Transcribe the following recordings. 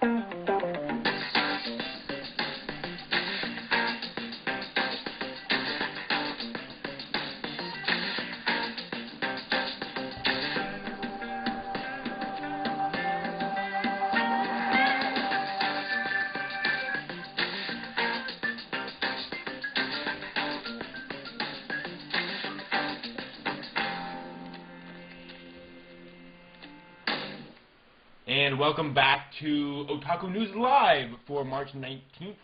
And welcome back to Otaku News Live for March 19th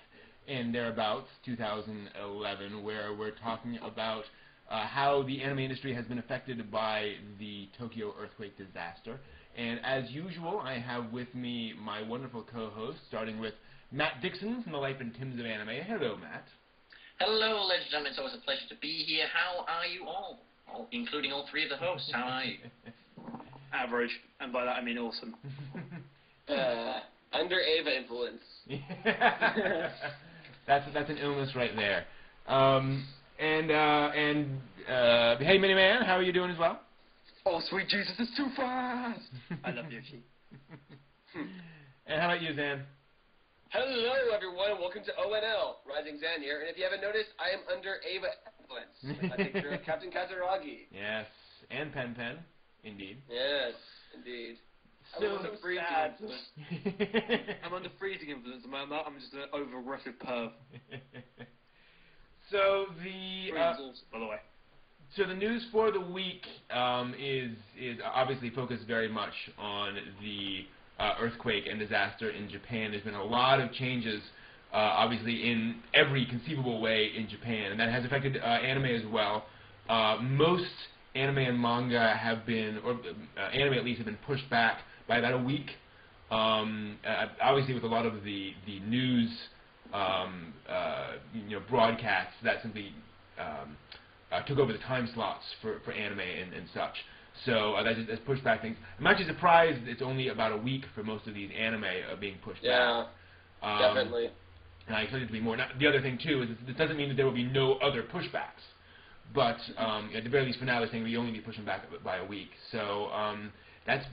and thereabouts, 2011, where we're talking about how the anime industry has been affected by the Tokyo earthquake disaster. And as usual, I have with me my wonderful co-host, starting with Matt Dixon from the Life and Tims of Anime. Hello, Matt. Hello, ladies and gentlemen. It's always a pleasure to be here. How are you all including all three of the hosts? How are you? Average, and by that I mean awesome. Under Ava influence. That's an illness right there. Hey, Miniman, how are you doing as well? Oh, sweet Jesus, it's too fast! I love Yoshi. And how about you, Zan? Hello, everyone. Welcome to ONL. Rising Zan here. And if you haven't noticed, I am under Ava influence. I picture of Captain Kazuragi. Yes, and Pen Pen, indeed. Yes, indeed. So I'm under freezing influence. I'm under freezing influence. I'm just an over-aggressive perv. So the by the way. So the news for the week is obviously focused very much on the earthquake and disaster in Japan. There's been a lot of changes, obviously in every conceivable way in Japan, and that has affected anime as well. Most anime and manga have been, or anime at least, have been pushed back by about a week. Obviously, with a lot of the news, broadcasts that simply took over the time slots for anime and such. So that's pushed back things. I'm actually surprised it's only about a week for most of these anime being pushed back. Yeah, definitely. And I expect it to be more. Now, the other thing too is this doesn't mean that there will be no other pushbacks, but at the very least for now they're saying we only be pushing back by a week. So that's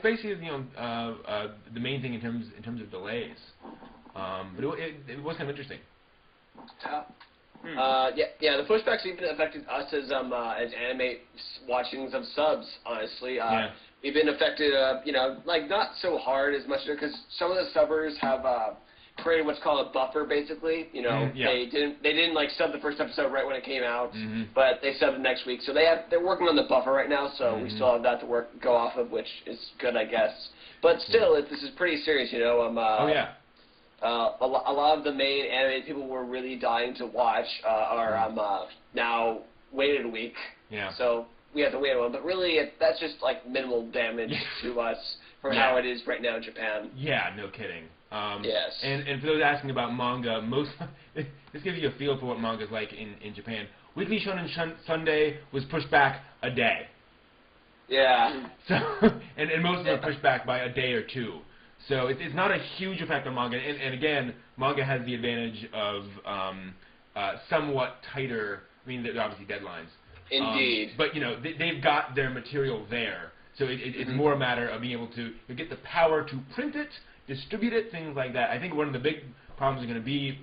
basically the main thing in terms of delays. But it was kind of interesting. Yeah, the pushbacks even affected us as anime watchings of subs. Honestly, we've been affected. Like not so hard as much because some of the subbers have created what's called a buffer. Basically, they didn't like sub the first episode right when it came out, but they subbed next week. So they're working on the buffer right now. So we still have that to go off of, which is good, I guess. But still, this is pretty serious. Oh yeah. A lot of the main animated people were really dying to watch are now waited a week. Yeah. So we have to wait a while. But really, that's just like minimal damage to us from how it is right now in Japan. Yeah, no kidding. Yes. And for those asking about manga, this gives you a feel for what manga is like in Japan. Weekly Shonen Sunday was pushed back a day. Yeah. So and most of them are pushed back by a day or two. So it's not a huge effect on manga, and again, manga has the advantage of somewhat tighter. I mean, there's obviously deadlines. Indeed. But they've got their material there, so it's more a matter of being able to get the power to print it, distribute it, things like that. I think one of the big problems are going to be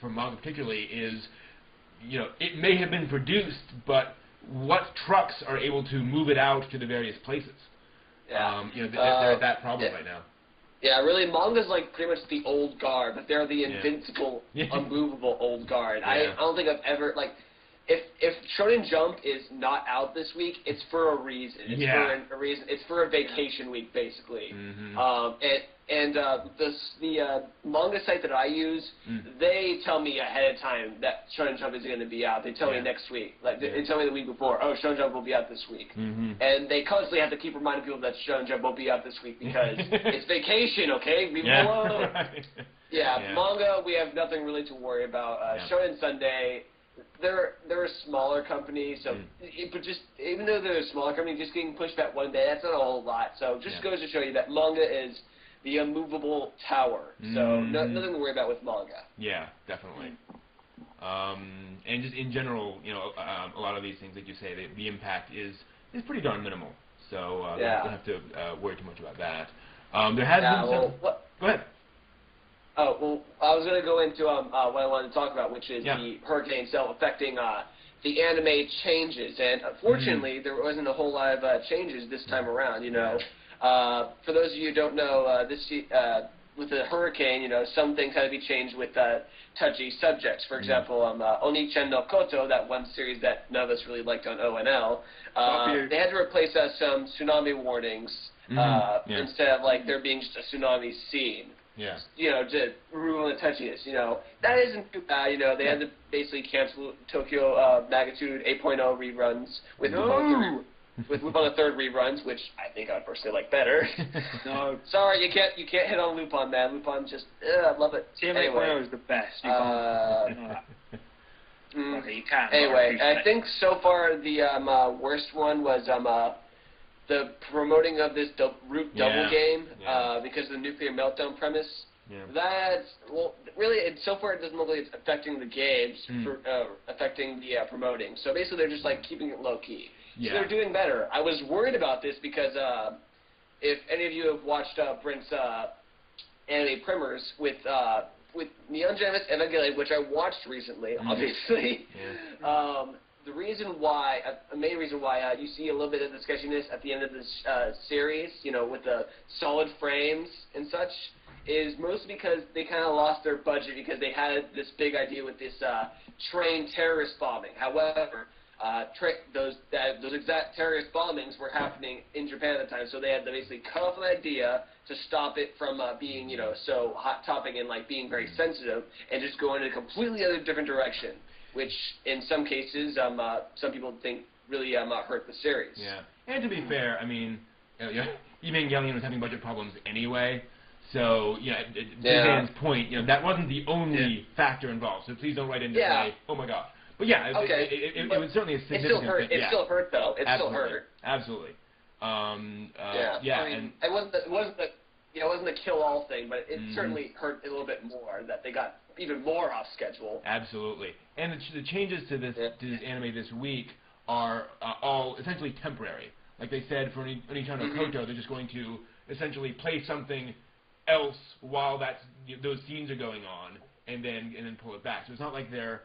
for manga particularly is, it may have been produced, but what trucks are able to move it out to the various places? Yeah. They're at that problem right now. Yeah, really, manga's like pretty much the old guard, but they're the invincible, unmovable old guard. I don't think I've ever, like, if Shonen Jump is not out this week, it's for a reason. It's for a reason. It's for a vacation week, basically. The manga site that I use, they tell me ahead of time that Shonen Jump is going to be out. They tell me next week. Like they tell me the week before, oh, Shonen Jump will be out this week. And they constantly have to keep reminding people that Shonen Jump will be out this week because it's vacation, okay? Leave me alone. Right. Manga, we have nothing really to worry about. Shonen Sunday, they're a smaller company, so but just even though they're a smaller company, just getting pushed back one day, that's not a whole lot. So just goes to show you that manga is the immovable tower. So nothing to worry about with manga. Yeah, definitely. And just in general, a lot of these things that you say, the impact is pretty darn minimal. So we don't have to worry too much about that. There has been some. Go ahead. Oh, well, I was going to go into what I wanted to talk about, which is Yeah. the hurricane itself affecting the anime changes. And unfortunately, there wasn't a whole lot of changes this time around, you know. For those of you who don't know, with the hurricane, you know, some things had to be changed with touchy subjects. For example, Oni-chan no Koto, that one series that none of us really liked on ONL, they had to replace some tsunami warnings instead of, like, there being just a tsunami scene. Yeah. You know, to remove the touchiness, you know. That isn't too bad, you know. They had to basically cancel Tokyo Magnitude 8.0 reruns with Lupin the Third reruns, which I think I would personally like better. No. Sorry, you can't hit on Lupin, man. Lupin just, I love it. TM8.0 is the best. You can't. Okay, you can. Anyway, I think so far the worst one was the promoting of this root double game because of the nuclear meltdown premise. Yeah. That's, well, really, so far it doesn't look like it's affecting the games, affecting the promoting. So basically they're just like keeping it low-key. Yeah. So they're doing better. I was worried about this because if any of you have watched Brent's anime primers with Neon Genesis Evangelion, which I watched recently, obviously, the reason why, the main reason why you see a little bit of the sketchiness at the end of this series, you know, with the solid frames and such, is mostly because they kind of lost their budget because they had this big idea with this train terrorist bombing. However, those exact terrorist bombings were happening in Japan at the time, so they had to basically cut off an idea to stop it from being, you know, so hot topic and like being very sensitive, and just go in a completely other different direction, which in some cases some people think really hurt the series. Yeah, and to be fair, I mean, Evangelion was having budget problems anyway. So, you know, to Dan's point, you know, that wasn't the only factor involved. So please don't write in to say, oh my god. But yeah, it was certainly a significant thing. It still hurt, though. It still hurt. Absolutely. I mean, it wasn't a kill-all thing, but it certainly hurt a little bit more that they got even more off schedule. Absolutely. And the changes to this anime this week are all essentially temporary. Like they said for Oni-chan no Koto, they're just going to essentially play something else while those scenes are going on, and then pull it back. So it's not like they're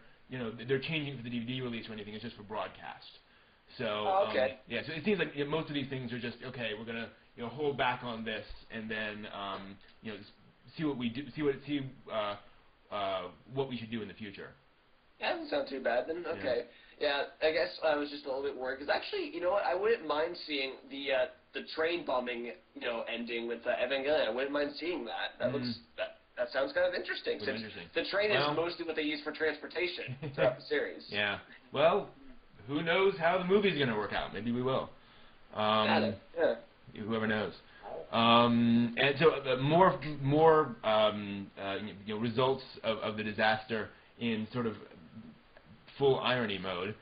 changing for the DVD release or anything. It's just for broadcast. So so it seems like most of these things are just we're gonna hold back on this, and then see what we do, see what we should do in the future. That doesn't sound too bad then. Okay. Yeah, I guess I was just a little bit worried because actually, you know what? I wouldn't mind seeing the train bombing, ending with Evangelion. I wouldn't mind seeing that. That looks that sounds kind of interesting. Since the train is mostly what they use for transportation throughout the series. Yeah. Well, who knows how the movie's going to work out? Maybe we will. Whoever knows. And so more results of the disaster in sort of full irony mode.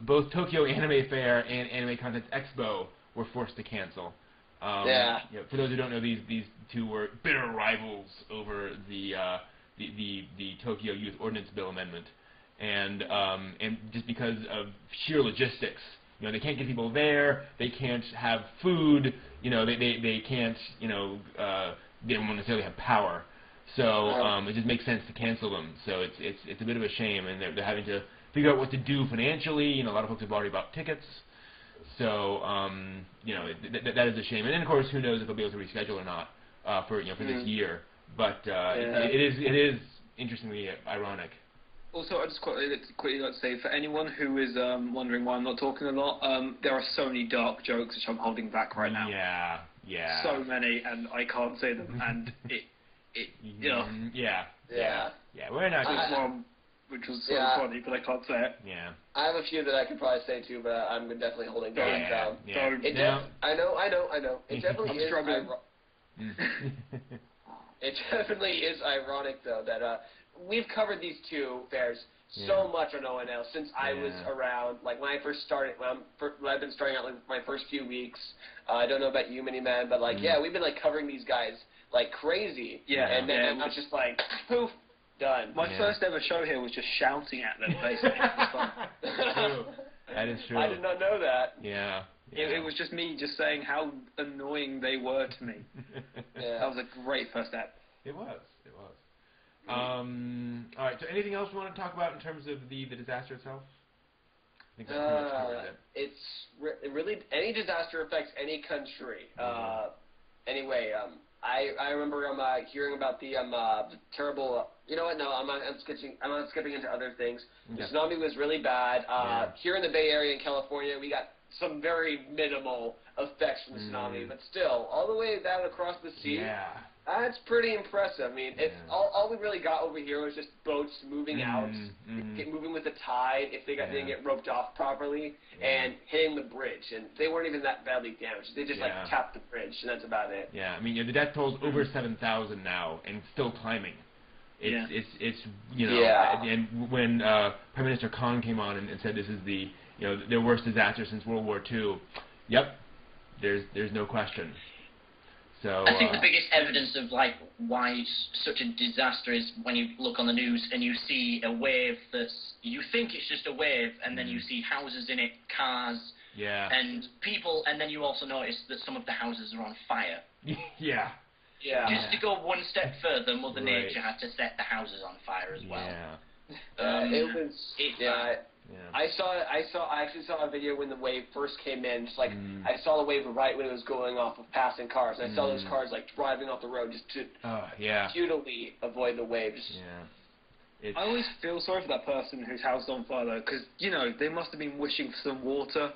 Both Tokyo Anime Fair and Anime Contest Expo were forced to cancel. For those who don't know, these two were bitter rivals over the Tokyo Youth Ordinance Bill amendment, and just because of sheer logistics, they can't get people there, they can't have food, they can't, they don't necessarily have power, so it just makes sense to cancel them. So it's a bit of a shame, and they're having to figure out what to do financially. A lot of folks have already bought tickets. So, that is a shame. And then, of course, who knows if they'll be able to reschedule or not for this year. But it is interestingly ironic. Also, I just quickly like to say, for anyone who is wondering why I'm not talking a lot, there are so many dark jokes which I'm holding back right now. Yeah. So many, and I can't say them, and we're not one which was so funny, but I can't say it. Yeah. I have a few that I could probably say too, but I'm definitely holding those down. I know. It definitely is. It definitely is ironic though that we've covered these two fairs so much on ONL since I was around. Like when I first started, when I've been starting out like my first few weeks. I don't know about you, Mini-Man, but like we've been like covering these guys like crazy. And then it was just like poof. Done. My first ever show here was just shouting at them, basically. True. That is true. I did not know that. Yeah. It was just me just saying how annoying they were to me. That was a great first step. It was. All right. So, anything else you want to talk about in terms of the disaster itself? I think that pretty much covers it. It's really any disaster affects any country. Anyway, I remember hearing about the terrible. You know what? No, I'm not skipping into other things. The tsunami was really bad. Here in the Bay Area in California, we got some very minimal effects from the tsunami, but still, all the way down across the sea. Yeah. That's pretty impressive. I mean, all we really got over here was just boats moving out, moving with the tide if they didn't get roped off properly, and hitting the bridge. And they weren't even that badly damaged. They just tapped the bridge, and that's about it. Yeah, I mean, the death toll's over 7,000 now, and still climbing. It's you know, and when Prime Minister Khan came on and said this is the their worst disaster since World War II, yep, there's no question. So, I think the biggest evidence of like why it's such a disaster is when you look on the news and you see a wave you think it's just a wave, and then you see houses in it, cars, and people, and then you also notice that some of the houses are on fire. Yeah. Just to go one step further, Mother Nature had to set the houses on fire as well. It was. I actually saw a video when the wave first came in. Just like I saw the wave right when it was going off of passing cars. And I saw those cars like driving off the road just to futilely avoid the waves. I always feel sorry for that person whose house is on fire though, because they must have been wishing for some water.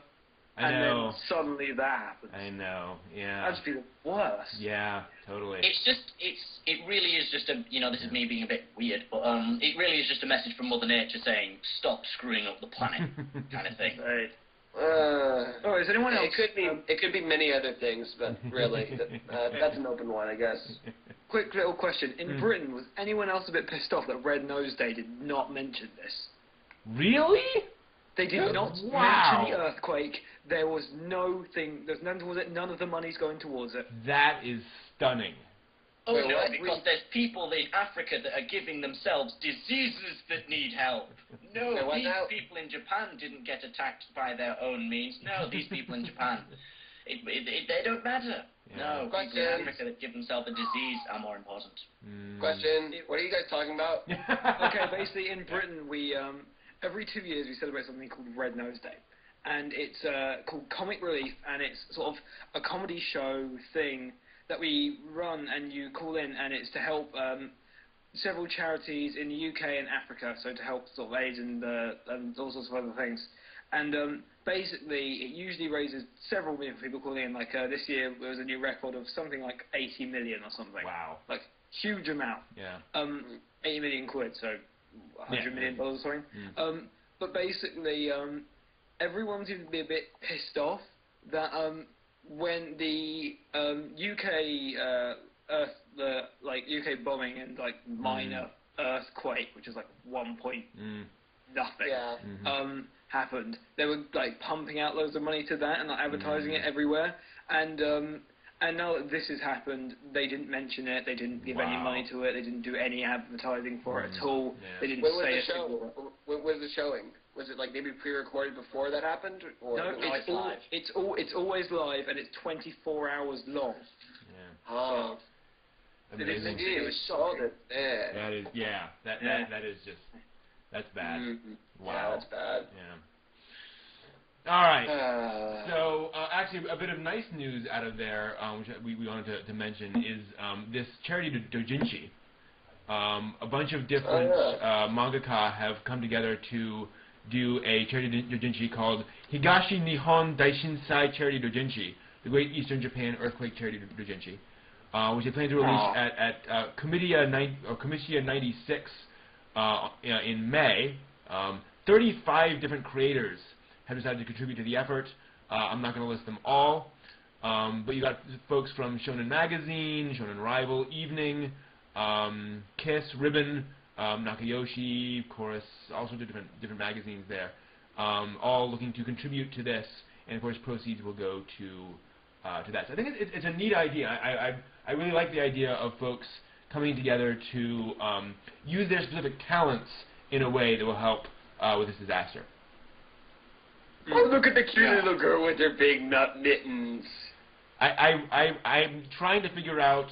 I know. And then suddenly that happens. I know, That'd just be the worst. Yeah, totally. It really is just this is me being a bit weird, but it really is just a message from Mother Nature saying, stop screwing up the planet, kind of thing. Right. Is anyone else? It could be many other things, but really, that's an open one, I guess. Quick little question. In Britain, was anyone else a bit pissed off that Red Nose Day did not mention this? Really? They did not mention the earthquake. There was nothing. There's none towards it. None of the money's going towards it. That is stunning. Oh no, because there's people in Africa that are giving themselves diseases that need help. No, these people in Japan didn't get attacked by their own means. No, these people in Japan, they don't matter. No, people in Africa that give themselves a disease are more important. Question: what are you guys talking about? Okay, basically in Britain we every 2 years we celebrate something called Red Nose Day. And it's called Comic Relief, and it's sort of a comedy show thing that we run, and you call in, and it's to help several charities in the UK and Africa, so to help sort of AIDS and all sorts of other things. And basically, it usually raises several million people calling in. Like this year, there was a new record of something like 80 million or something. Wow. Like, huge amount. 80 million quid, so $100 million or something. But basically, everyone seems to be a bit pissed off that when the UK bombing and like minor earthquake, which is like 1 point nothing, happened, they were like pumping out loads of money to that and like advertising it everywhere. And now that this has happened, they didn't mention it. They didn't give any money to it. They didn't do any advertising for it at all. They didn't say it. When was the showing? Was it like maybe pre-recorded before that happened? Or no, it's always live, and it's 24 hours long. Oh. Amazing. It was solid. That is, that is just, that's bad. Wow. Yeah, that's bad. All right. So, actually, a bit of nice news out of there, which we wanted to mention, is this charity dojinshi. A bunch of different mangaka have come together to do a charity dojinshi called Higashi Nihon Daishinsai Charity Dojinshi, the Great Eastern Japan Earthquake Charity Dojinshi, which they plan to release at Comitia 96 in May. 35 different creators have decided to contribute to the effort. I'm not going to list them all, but you got folks from Shonen Magazine, Shonen Rival, Evening, Kiss, Ribbon, Nakayoshi, Chorus, all sorts of different magazines there, all looking to contribute to this, and of course proceeds will go to that. So I think it's a neat idea. I really like the idea of folks coming together to use their specific talents in a way that will help with this disaster. Oh, look at the cute little girl with her big nut mittens. I'm trying to figure out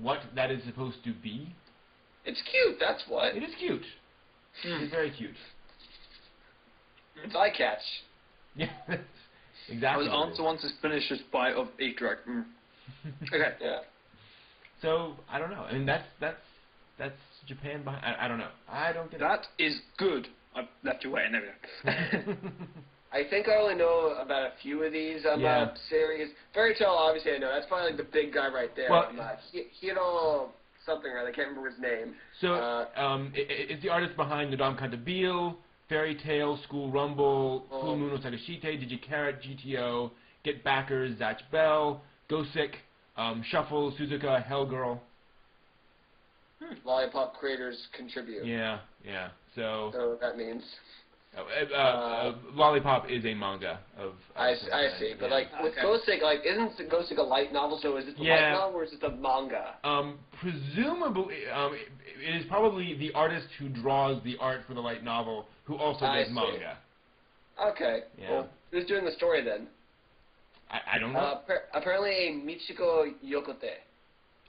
what that is supposed to be. It's cute, that's what. It is cute. It is very cute. It's eye catch. Yeah, exactly. I was answer once it's finished just bite of eat drug. Okay. Yeah. So I don't know. I mean, that's Japan behind. I don't know. I don't get That is good. I've left you waiting. There we go. I think I only know about a few of these series. Fairy Tail, obviously, I know. That's probably like the big guy right there. Well, Hiro something, right? I can't remember his name. So it's the artist behind Nadam Cantabile, Fairy Tail, School Rumble, Full Moon no Sagashite, Digicarrot, GTO, Get Backers, Zatch Bell, Gosick, Shuffle, Suzuka, Hellgirl. Lollipop creators contribute. Yeah. So I don't know what that means. Lollipop is a manga of I see, but like with Gosick, like isn't Gosick a light novel? So is it a light novel or is it a manga? Presumably, it is probably the artist who draws the art for the light novel who also does manga. Okay. Yeah. Well, who's doing the story then? I don't know. Apparently, Michiko Yokote.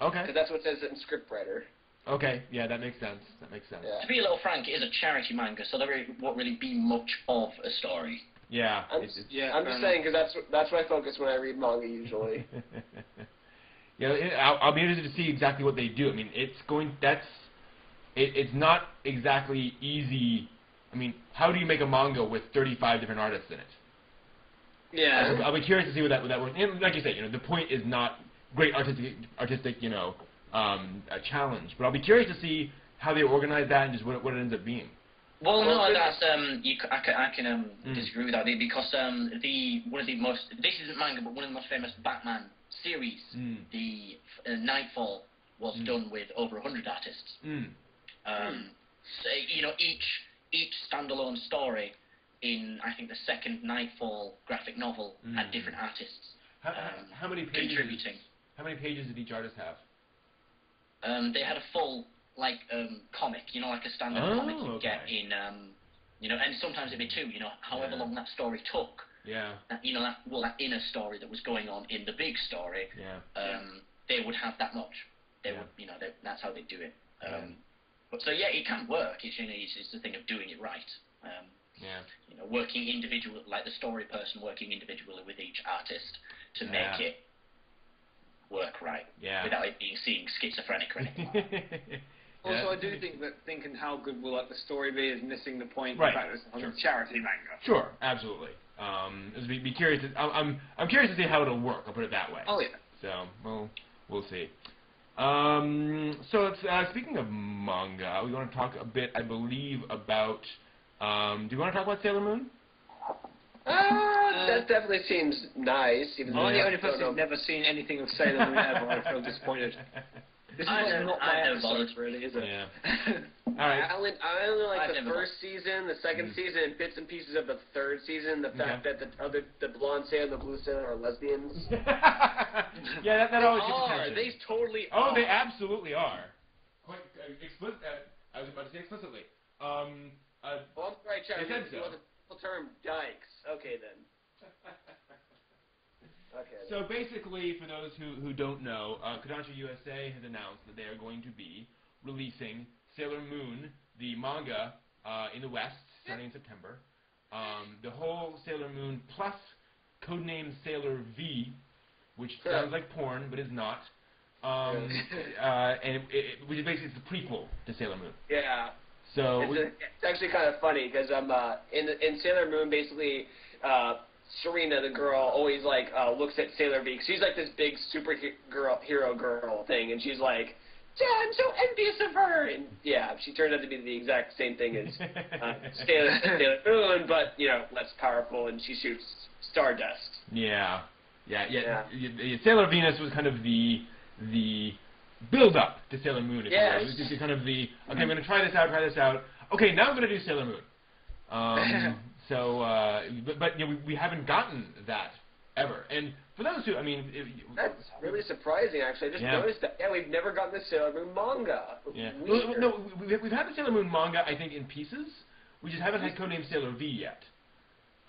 Okay. Because that's what it says in scriptwriter. Okay, yeah, that makes sense. Yeah. To be a little frank, it is a charity manga, so there won't really be much of a story. Yeah. I'm just saying because that's what I focus when I read manga usually. Yeah, I'll be interested to see exactly what they do. I mean, it's not exactly easy. I mean, how do you make a manga with 35 different artists in it? Yeah. I'll be curious to see what that works. And like you say, the point is not great artistic, a challenge. But I'll be curious to see how they organize that and just what it ends up being. Well, no, that's I can disagree with that because this isn't manga, but one of the most famous Batman series, the Nightfall, was done with over 100 artists. So each standalone story in I think the second Nightfall graphic novel had different artists. How many pages? Contributing. How many pages did each artist have? They had a full comic, like a standard comic you get in, and sometimes it'd be two, however long that story took. Yeah. That inner story that was going on in the big story. Yeah. They would have that much. They would, that's how they do it. But so it can work. It's the thing of doing it right. Working individually, like the story person working individually with each artist to make it work right, without it being seen schizophrenic or anything like that. Also, I do think that thinking how good will the story be is missing the point. Right. The fact that it's a charity manga. Sure, absolutely. Be curious. I'm curious to see how it'll work. I'll put it that way. Oh yeah. So we'll see. So speaking of manga, we want to talk a bit, I believe, about. Do you want to talk about Sailor Moon? That definitely seems nice. Even I'm the only person who's never seen anything of Sailor Moon ever. I feel disappointed. This is not my episode, really, is it? Yeah. All right. I only like the first season, the second season, and bits and pieces of the third season. The fact that the blonde sailor and the blue sailor are lesbians. Yeah, that always gets attention. They totally are. Oh, they absolutely are. Quite explicit. I was about to say explicitly. Well, I'm sorry, Chad. They said so. The term dykes. Okay, then. Okay. So basically, for those who don't know, Kodansha USA has announced that they are going to be releasing Sailor Moon, the manga, in the West, starting in September. The whole Sailor Moon plus codename Sailor V, which sounds like porn but is not. And which is basically the prequel to Sailor Moon. Yeah. So it's actually kind of funny because in Sailor Moon basically. Serena, the girl, always looks at Sailor V. 'Cause she's like this big superhero girl thing, and she's like, "Yeah, I'm so envious of her." And yeah, she turned out to be the exact same thing as Sailor Moon, but less powerful, and she shoots stardust. Yeah. Sailor Venus was kind of the build up to Sailor Moon. Yes. It was just kind of the I'm going to try this out. Okay, now I'm going to do Sailor Moon. So, but we haven't gotten that ever. And for those who, that's really surprising. Actually, I just noticed that. Yeah, we've never gotten the Sailor Moon manga. Yeah. Well, no, we've had the Sailor Moon manga, I think, in pieces. We just haven't had codename Sailor V yet.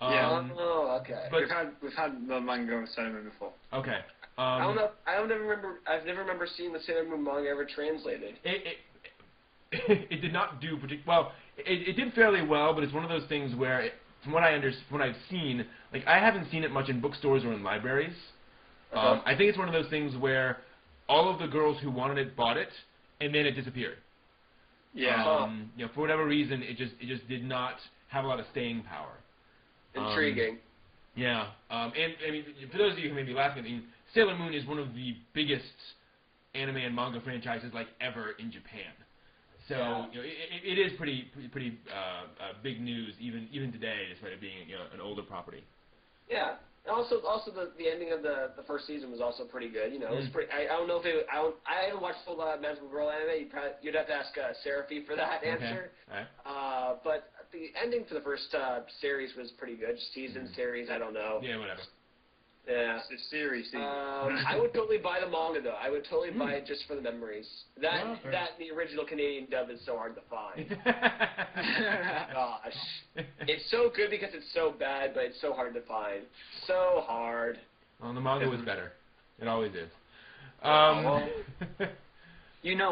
Oh, okay. But we've had the manga of Sailor Moon before. Okay. I don't remember. I've never remember seeing the Sailor Moon manga ever translated. it did not do well. It did fairly well, but it's one of those things where, from what I've seen, like I haven't seen it much in bookstores or in libraries. I think it's one of those things where all of the girls who wanted it bought it, and then it disappeared. Yeah. For whatever reason, it just did not have a lot of staying power. Intriguing. Yeah. And I mean, for those of you who may be laughing, I mean, Sailor Moon is one of the biggest anime and manga franchises like ever in Japan. So it is pretty big news even today, despite it being an older property. Yeah. And also the ending of the first season was also pretty good. It was pretty. I don't know if I haven't watched full Magical Girl anime. You'd have to ask Seraphy for that answer. Okay. All right. But the ending for the first series was pretty good. Season series, I don't know. Yeah, whatever. Yeah. It's a series. I would totally buy the manga though. I would totally buy it just for the memories. That the original Canadian dub is so hard to find. Gosh, it's so good because it's so bad, but it's so hard to find. So hard. Well, the manga was better. It always is.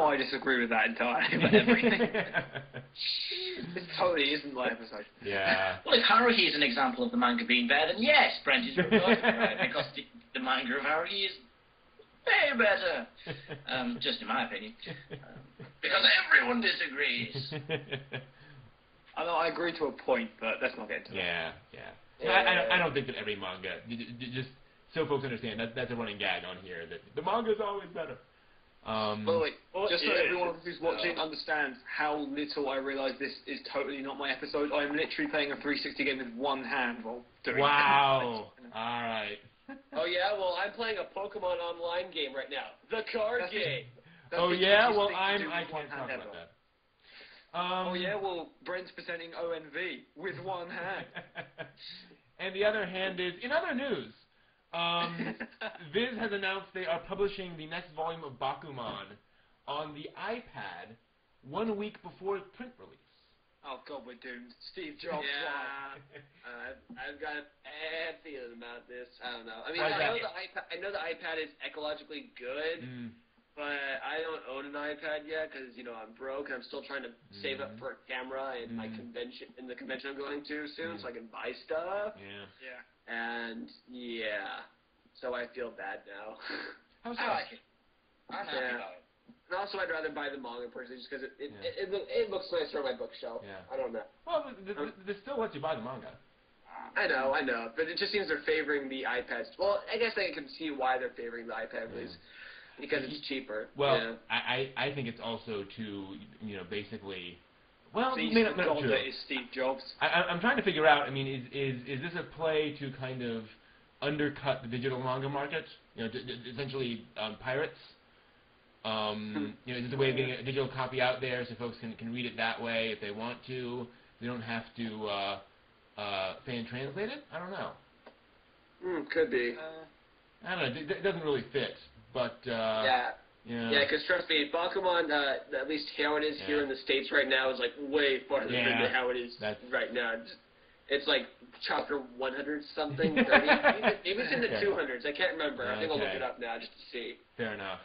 I disagree with that entirely, but everything. This totally isn't my episode. Yeah. Well, if Haruhi is an example of the manga being better, then yes, Brent is right, because the manga of Haruhi is way better. Just in my opinion. Because everyone disagrees. I agree to a point, but let's not get into that. Yeah. I don't think that every manga, just so folks understand, that's a running gag on here, that the manga is always better. Just so everyone who's watching understands how little I realise this is totally not my episode, I'm literally playing a 360 game with one hand while doing Wow. Alright. Oh yeah, well I'm playing a Pokemon online game right now. The card game. Oh yeah, well I can't talk about that. Oh yeah, well Brent's presenting ONV with one hand. And the other hand is, in other news, Viz has announced they are publishing the next volume of Bakuman on the iPad 1 week before print release. Oh god, we're doomed. Steve Jobs. Yeah. I've got a bad feeling about this. I don't know. I mean, I know the iPad is ecologically good, but I don't own an iPad yet because I'm broke and I'm still trying to save up for a camera and my convention the convention I'm going to soon, so I can buy stuff. Yeah. And so I feel bad now. I like it. I'm happy about it. And also, I'd rather buy the manga personally, just because it looks nicer on my bookshelf. Yeah. I don't know. Well, this still lets you buy the manga. I know, but it just seems they're favoring the iPads. Well, I guess I can see why they're favoring the iPad release, because it's cheaper. Well, I think it's also to basically. Well, Please may not God true. that is Steve Jobs. I'm trying to figure out. I mean, is this a play to kind of undercut the digital manga market? Essentially pirates. Is this a way of getting a digital copy out there so folks can read it that way if they want to? They don't have to fan translate it. I don't know. Could be. I don't know. It doesn't really fit, but. Yeah, because trust me, Bakuman, at least how it is here in the States right now, is like way farther than how it is right now. It's like chapter 100 something, 30. Maybe it's in the 200s. I can't remember. I think I'll look it up now just to see. Fair enough.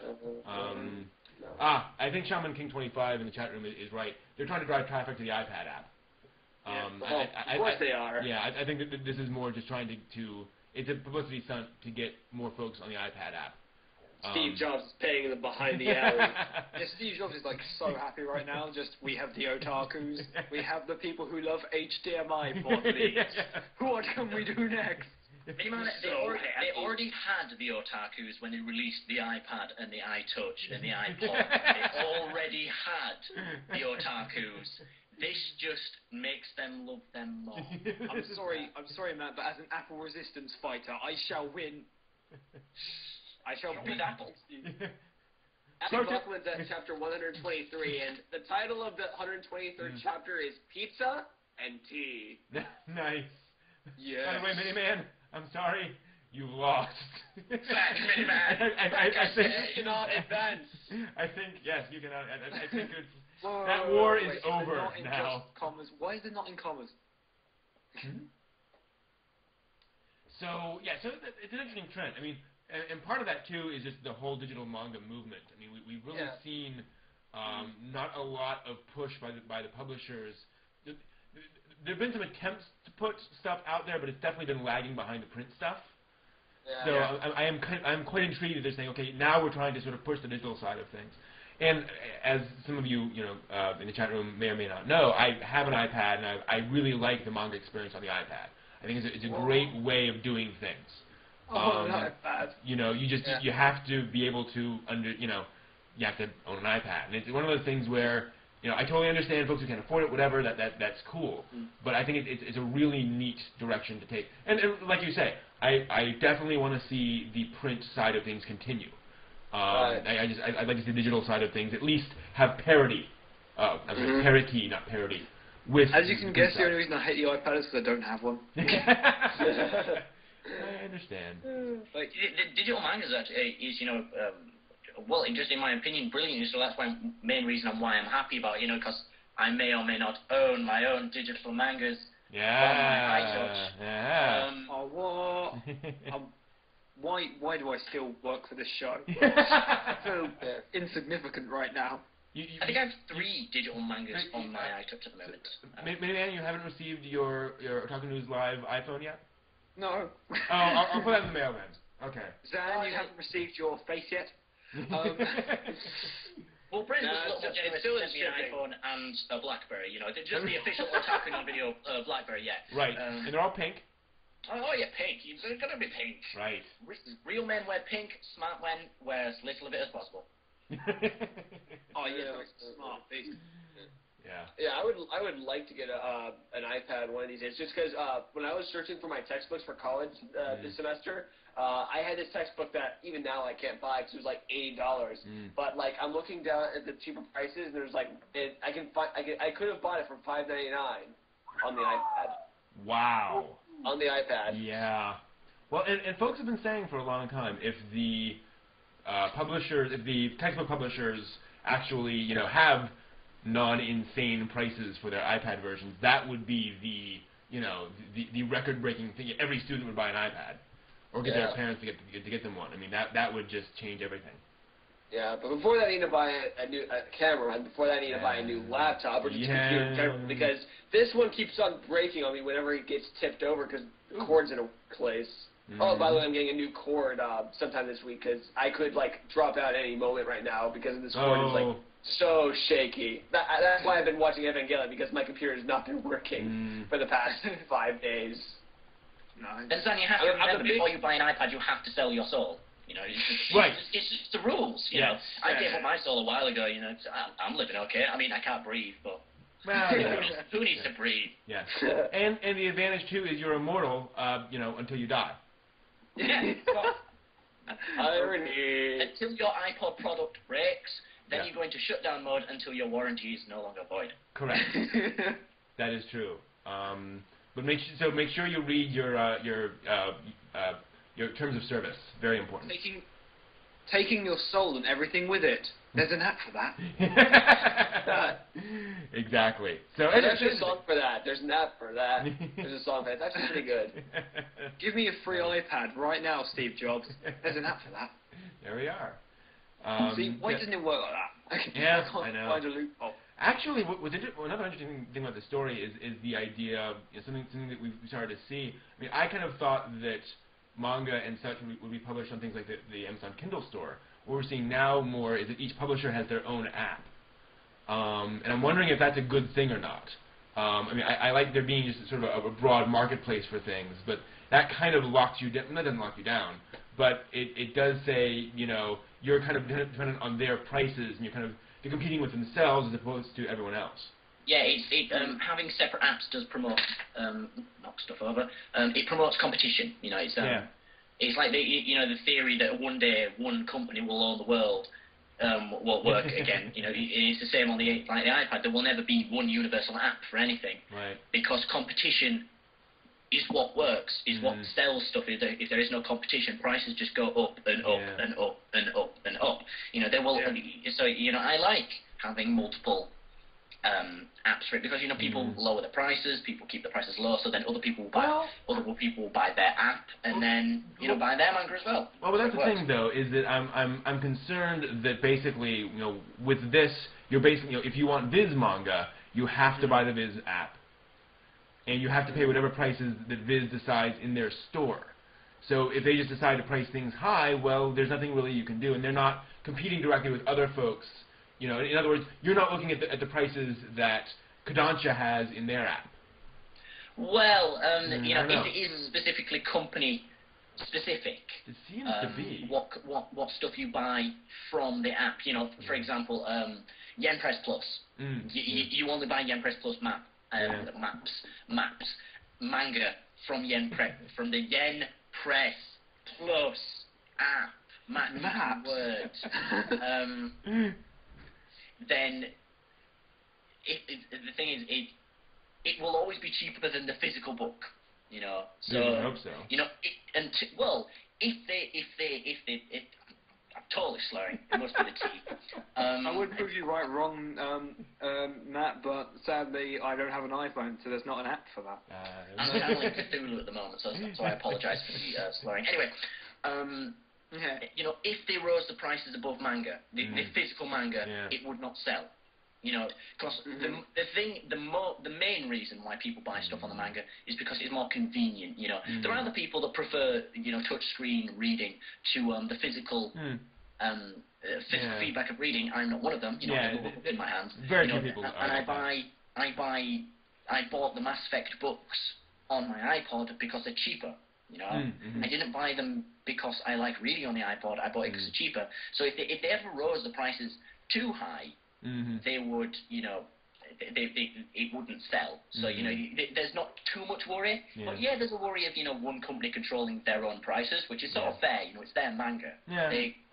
I think Shaman King 25 in the chat room is right. They're trying to drive traffic to the iPad app. Of course they are. Yeah, I think that this is more just trying to it's a publicity stunt to get more folks on the iPad app. Steve Jobs is paying them behind the alley. Steve Jobs is so happy right now. Just we have the otakus, we have the people who love HDMI port leads. What can we do next? They already had the otakus when they released the iPad and the iTouch and the iPod. They already had the otakus. This just makes them love them more. I'm sorry, Matt, but as an Apple resistance fighter, I shall win. I shall beat Apple. Bakuman's at chapter 123, and the title of the 123rd chapter is Pizza and Tea. Nice. Yeah. By the way, Miniman, I'm sorry, you lost. Back, Miniman. I think you cannot advance. I think yes, you cannot. I think that war is over now. Why is it not in commas? So it's an interesting trend. I mean. And part of that, too, is just the whole digital manga movement. I mean, we've really seen Not a lot of push by the publishers. There have been some attempts to put stuff out there, but it's definitely been lagging behind the print stuff. Yeah. So I'm quite intrigued that they're saying, okay, now we're trying to sort of push the digital side of things. And as some of you, in the chat room may or may not know, I have an iPad, and I really like the manga experience on the iPad. I think it's a great way of doing things. An iPad. You have to be able to you have to own an iPad, and it's one of those things where I totally understand folks who can't afford it, whatever. That's cool, but I think it's a really neat direction to take. And like you say, I definitely want to see the print side of things continue. I'd like to see the digital side of things at least have parity. Parity, not parity. With as you can guess, the only reason I hate the iPad is because I don't have one. I understand. Like the digital mangas is well, just in my opinion, brilliant. So that's the main reason why I'm happy about it. Because I may or may not own my own digital mangas. Yeah. Yeah. What? Why do I still work for this show? So insignificant right now. I think I have 3 digital mangas on my iTouch at the moment. Maybe you haven't received your Otaku News Live iPhone yet? No. Oh, I'll put that in the mail then. Okay. Zan, you haven't received your face yet? Well, Brent was a little bit generous to send me an iPhone and a BlackBerry. Just the official Otaku non-video BlackBerry, yeah. Right. And they're all pink. Oh yeah, pink. They're gonna be pink. Right. Real men wear pink. Smart men wear as little of it as possible. Oh yeah, smart. Yeah. Yeah, I would like to get an iPad one of these days, just because when I was searching for my textbooks for college this semester, I had this textbook that even now I can't buy because it was like $80. But like I'm looking down at the cheaper prices, and there's like I could have bought it for $5.99 on the iPad. Wow. On the iPad. Yeah. Well, and folks have been saying for a long time, if the if the textbook publishers actually have non-insane prices for their iPad versions, that would be the record-breaking thing. Every student would buy an iPad, or get their parents to get them one. I mean, that would just change everything. Yeah, but before that, I need to buy a new camera, and before that, I need to buy a new laptop or just computer, because this one keeps on breaking on me whenever it gets tipped over because the cord's in a place. Oh, by the way, I'm getting a new cord sometime this week because I could drop out any moment right now because this cord is so shaky. That's why I've been watching Evangelion, because my computer has not been working for the past 5 days. Nice. And Zan, you have to remember, before you buy an iPad, you have to sell your soul. It's just the rules. I gave up my soul a while ago. I'm living okay. I mean, I can't breathe, but who needs to breathe? Yes. And the advantage too is you're immortal. Until you die. Yeah. Until your iPod product breaks, then you go into shutdown mode until your warranty is no longer void. Correct. That is true. But make sure you read your terms of service. Very important. Taking your soul and everything with it. There's an app for that. Exactly. So there's actually a song for that. There's an app for that. There's a song for that. That's pretty good. Give me a free iPad right now, Steve Jobs. There's an app for that. There we are. See, why doesn't it work like that? Yeah, I can't find a loophole. Actually, another interesting thing about the story is the idea of something that we've started to see. I mean, I kind of thought that manga and such would be published on things like the Amazon Kindle store. What we're seeing now more is that each publisher has their own app. And I'm wondering if that's a good thing or not. I mean, I like there being just sort of a broad marketplace for things, but that kind of locks you down. That doesn't lock you down, but it does say, you're kind of dependent on their prices, and you're competing with themselves as opposed to everyone else. Yeah, having separate apps does promote, knock stuff over, it promotes competition. It's like the theory that one day one company will own the world won't work again. It's the same on the iPad. There will never be one universal app for anything, right? Because competition is what works, is what sells stuff. If there is no competition, prices just go up and up and up and up and up. They will. So I like having multiple apps for it, because people lower the prices, people keep the prices low, so then other people will buy their app, and then buy their manga as well. Well, but that's the thing, though, is that I'm concerned that basically, with this, you're basically, if you want Viz manga, you have to buy the Viz app, and you have to pay whatever prices that Viz decides in their store. So if they just decide to price things high, well, there's nothing really you can do, and they're not competing directly with other folks. In other words, you're not looking at the prices that Kodansha has in their app. Well, if it is specifically company specific, it seems to be what stuff you buy from the app. For example, Yen Press Plus. You only buy Yen Press Plus maps, manga from from the Yen Press Plus app. Maps. Words. Then the thing is, it will always be cheaper than the physical book. So I hope so. If I'm totally slurring. It must be the tea. I would prove you wrong, Matt, but sadly I don't have an iPhone, so there's not an app for that. I'm channeling Cthulhu at the moment, so I apologise for the slurring. Anyway, if they rose the prices above manga, the physical manga, it would not sell. Because the main reason why people buy stuff on the manga is because it's more convenient. There are other people that prefer touch screen reading to the physical feedback of reading. I'm not one of them. I have a book in my hands. Very few people. And I bought the Mass Effect books on my iPod because they're cheaper. I didn't buy them because I like reading on the iPod. I bought it because it's cheaper. So if they ever rose the prices too high, they would, it wouldn't sell. So, there's not too much worry. But there's a worry of, one company controlling their own prices, which is sort of fair. It's their manga.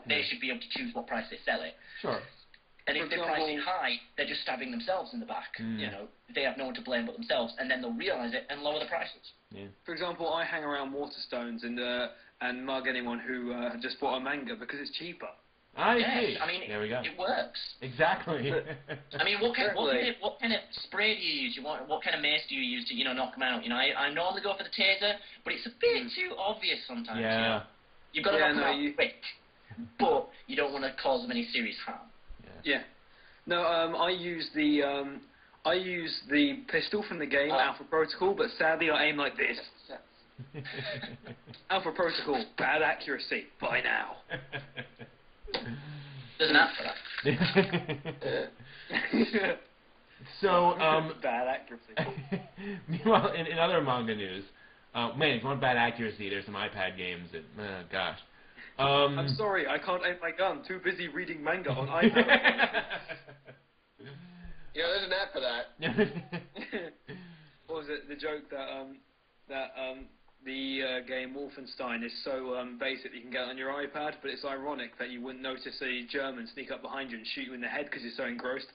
They should be able to choose what price they sell it. Sure. And if they price it high, they're just stabbing themselves in the back. They have no one to blame but themselves, and then they'll realise it and lower the prices. For example, I hang around Waterstones and mug anyone who just bought a manga because it's cheaper. I see. I mean, there we go. It works. Exactly. I mean, what kind of spray do you use? What kind of mace do you use to knock them out? I normally go for the taser, but it's a bit too obvious sometimes. Yeah. You've got to knock them out quick, but you don't want to cause them any serious harm. Yeah. No, I use the pistol from the game, Alpha Protocol, but sadly I aim like this. Alpha Protocol, bad accuracy. Buy now. There's an app for that. So, bad accuracy. Meanwhile, in other manga news, if you want bad accuracy, there's some iPad games that, gosh. I'm sorry, I can't aim my gun. Too busy reading manga on iPad. There's an app for that. What was it? The joke that the game Wolfenstein is so basic that you can get it on your iPad, but it's ironic that you wouldn't notice a German sneak up behind you and shoot you in the head because you're so engrossed.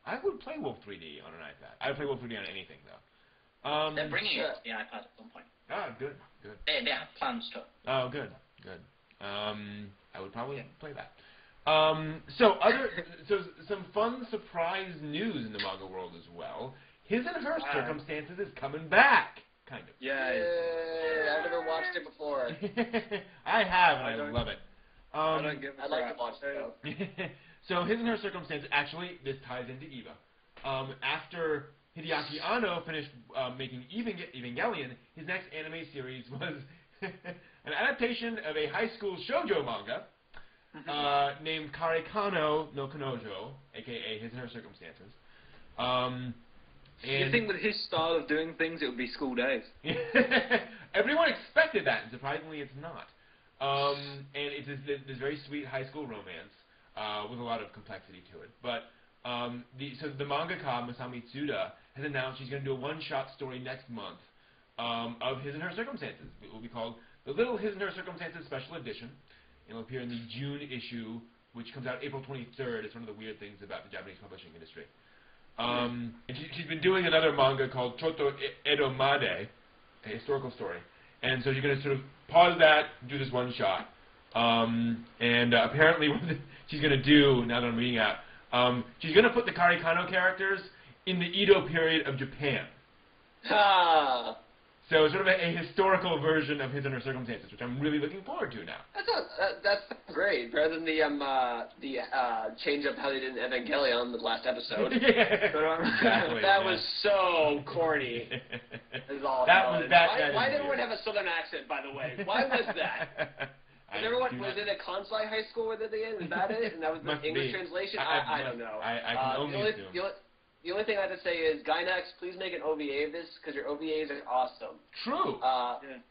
I would play Wolf 3D on an iPad. I would play Wolf 3D on anything, though. They're bringing it to the iPad at some point. Ah, good. They have plans to. Oh, good. I would probably play that. So some fun surprise news in the manga world as well. His and Her Circumstances is coming back, kind of. Yeah. I've never watched it before. I have, and I love it. I don't give a I'd like to watch it, though. So His and Her Circumstances, actually, this ties into Eva. After Hideaki Anno finished making Evangelion, his next anime series was an adaptation of a high school shoujo manga named Karekano no Kanojo, a.k.a. His and Her Circumstances. You think with his style of doing things, it would be school days? Everyone expected that, and surprisingly, it's not. And it's this very sweet high school romance with a lot of complexity to it. But so the mangaka Masami Tsuda has announced she's going to do a one-shot story next month of His and Her Circumstances. It will be called The Little His and Her Circumstances Special Edition. It'll appear in the June issue, which comes out April 23rd. It's one of the weird things about the Japanese publishing industry. And she's been doing another manga called Choto Edo Made, a historical story. And so she's going to sort of pause that, do this one shot. And apparently what she's going to do, now that I'm reading out, she's going to put the Kari Kano characters in the Edo period of Japan. Ha! So sort of a historical version of His and Her Circumstances, which I'm really looking forward to now. That's great. Better than the change up how they did in Evangelion the last episode. Exactly, that was so corny. Is all why did everyone have a southern accent, by the way? Why was that? Was it a Kansai high school where they in? Was that it? And that was the English translation? I don't know. I can only assume. The only thing I have to say is, Gainax, please make an OVA of this, because your OVAs are awesome. True.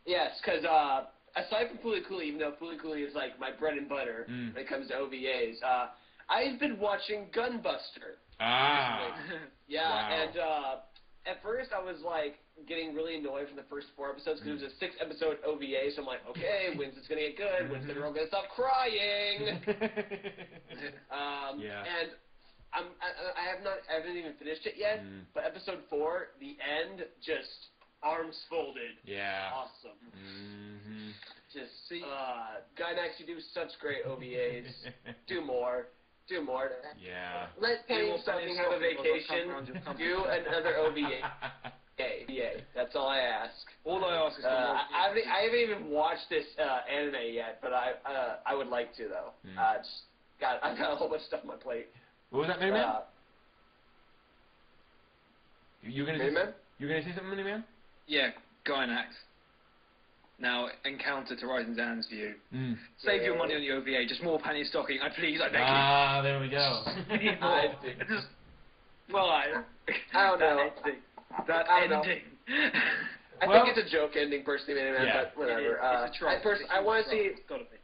Yes, because aside from Fooly Cooly, even though Fooly Cooly is like my bread and butter when it comes to OVAs, I've been watching Gunbuster. Yeah, wow. and at first I was like getting really annoyed for the first 4 episodes because it was a 6-episode OVA, so I'm like, okay, when's it's gonna get good? When's the girl gonna stop crying? And I haven't even finished it yet, but episode 4, the end, just arms folded. Yeah. Awesome. Just see, Gainax, you do such great OVAs. Do more. Yeah. Let Penny Something have a vacation. Do another OVA. That's all I ask. All I ask is I haven't even watched this anime yet, but I would like to though. I've got a whole bunch of stuff on my plate. What was that, Mini Man? You were gonna say something, Mini Man? Yeah, Gainax. Now, encounter to Rising Zan's view. Save your money on the OVA, just more panty stocking. I beg you. There we go. I need more. I don't know. That ending. I think it's a joke ending, personally, man, but whatever. It's a trope. I want to see. It's gotta be.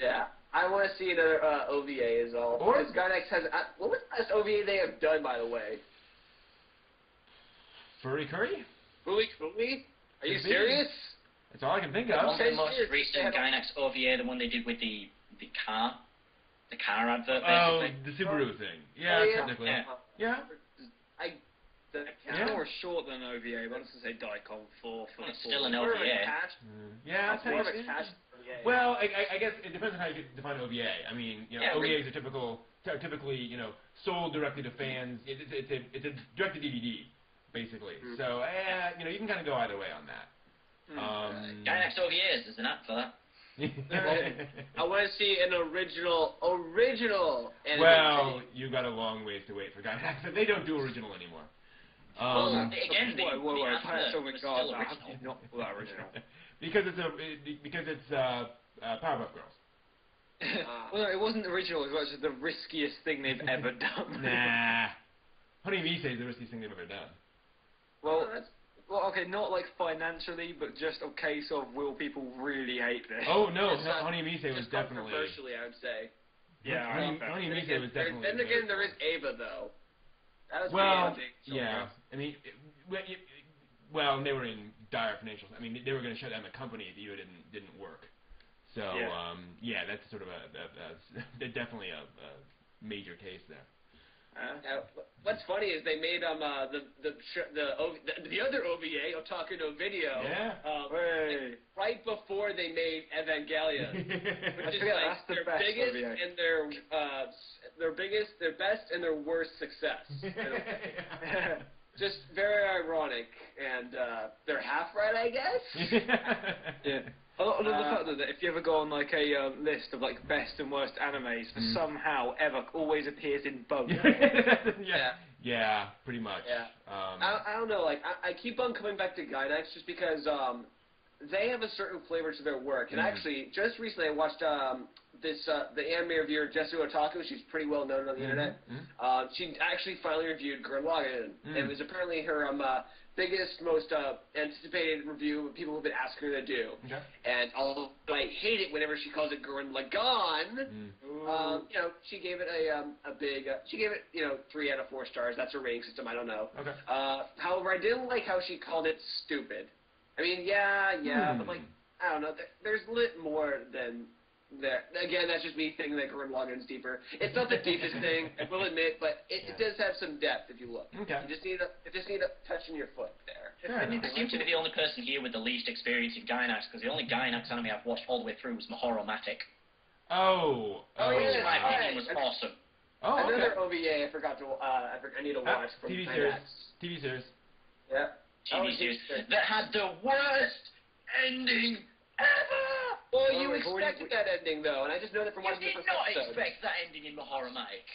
Yeah. I want to see another OVA as well. Because Gainax has. What was the last OVA they have done, by the way? Furry Curry? Fooey? Are you serious? That's all I can think of. The most recent Gainax OVA, the one they did with the car advert, basically. Oh, the Subaru thing. Yeah, technically. Yeah. It's more short than an OVA, but I was going to say Daikon 4 for it's still an OVA. Yeah, it's more of a cash. Well, I guess it depends on how you define OVA. I mean, OVAs are typically, sold directly to fans. It's a direct to DVD, basically. So, you can kind of go either way on that. Gainax OVAs, there's an app for that. I want to see an original anime. Well, you got a long ways to wait for Gainax. They don't do original anymore. Again, wait, still not that original. because it's Powerpuff Girls. Well, no, it wasn't original. It was the riskiest thing they've ever done. Nah. Honey Mise is the riskiest thing they've ever done. Well, okay, not like financially, but just a case of will people really hate this? Oh no, Honey Mise was definitely. Controversially, I would say. Yeah, Honey Mise was definitely. Then again, there is Ava though. That was yeah. I mean, well, they were in dire financial. I mean, they were going to shut down the company if Eva didn't work. So that's sort of definitely a major case there. What's funny is they made the other OVA, Otaku no Video, right before they made Evangelion, which is like their biggest and their best and their worst success. Just very ironic, and they're half right, I guess. Yeah. I love the fact that if you ever go on like a list of like best and worst animes, somehow Eva always appears in both. Yeah, pretty much. Yeah. I don't know. Like I keep on coming back to Gainax just because they have a certain flavor to their work. And actually, just recently I watched the anime reviewer Jesu Otaku. She's pretty well known on the internet. She actually finally reviewed Gurren Lagann, and it was apparently her biggest, most anticipated review people have been asking her to do. Okay. And although I hate it whenever she calls it Gurren Lagann, she gave it a big, she gave it 3 out of 4 stars. That's her rating system. I don't know. Okay. However, I didn't like how she called it stupid. I mean, but like I don't know. There's lit more than. There. Again, that's just me thinking that Gurren Lagann's deeper. It's not the deepest thing, I will admit, but it does have some depth if you look. Okay. You just need a touch in your foot there. I seem to be the only person here with the least experience in Gainax, because the only Gainax anime I've watched all the way through was Mahoromatic. Yeah, My opinion was awesome. Oh, okay. Another OVA I forgot to. I need to watch from TV Gainax. series. Yeah. TV series that had the worst ending ever. Well, you expected that ending though, and I just know that from watching the first episode. You did not expect that ending in Mahoromatic.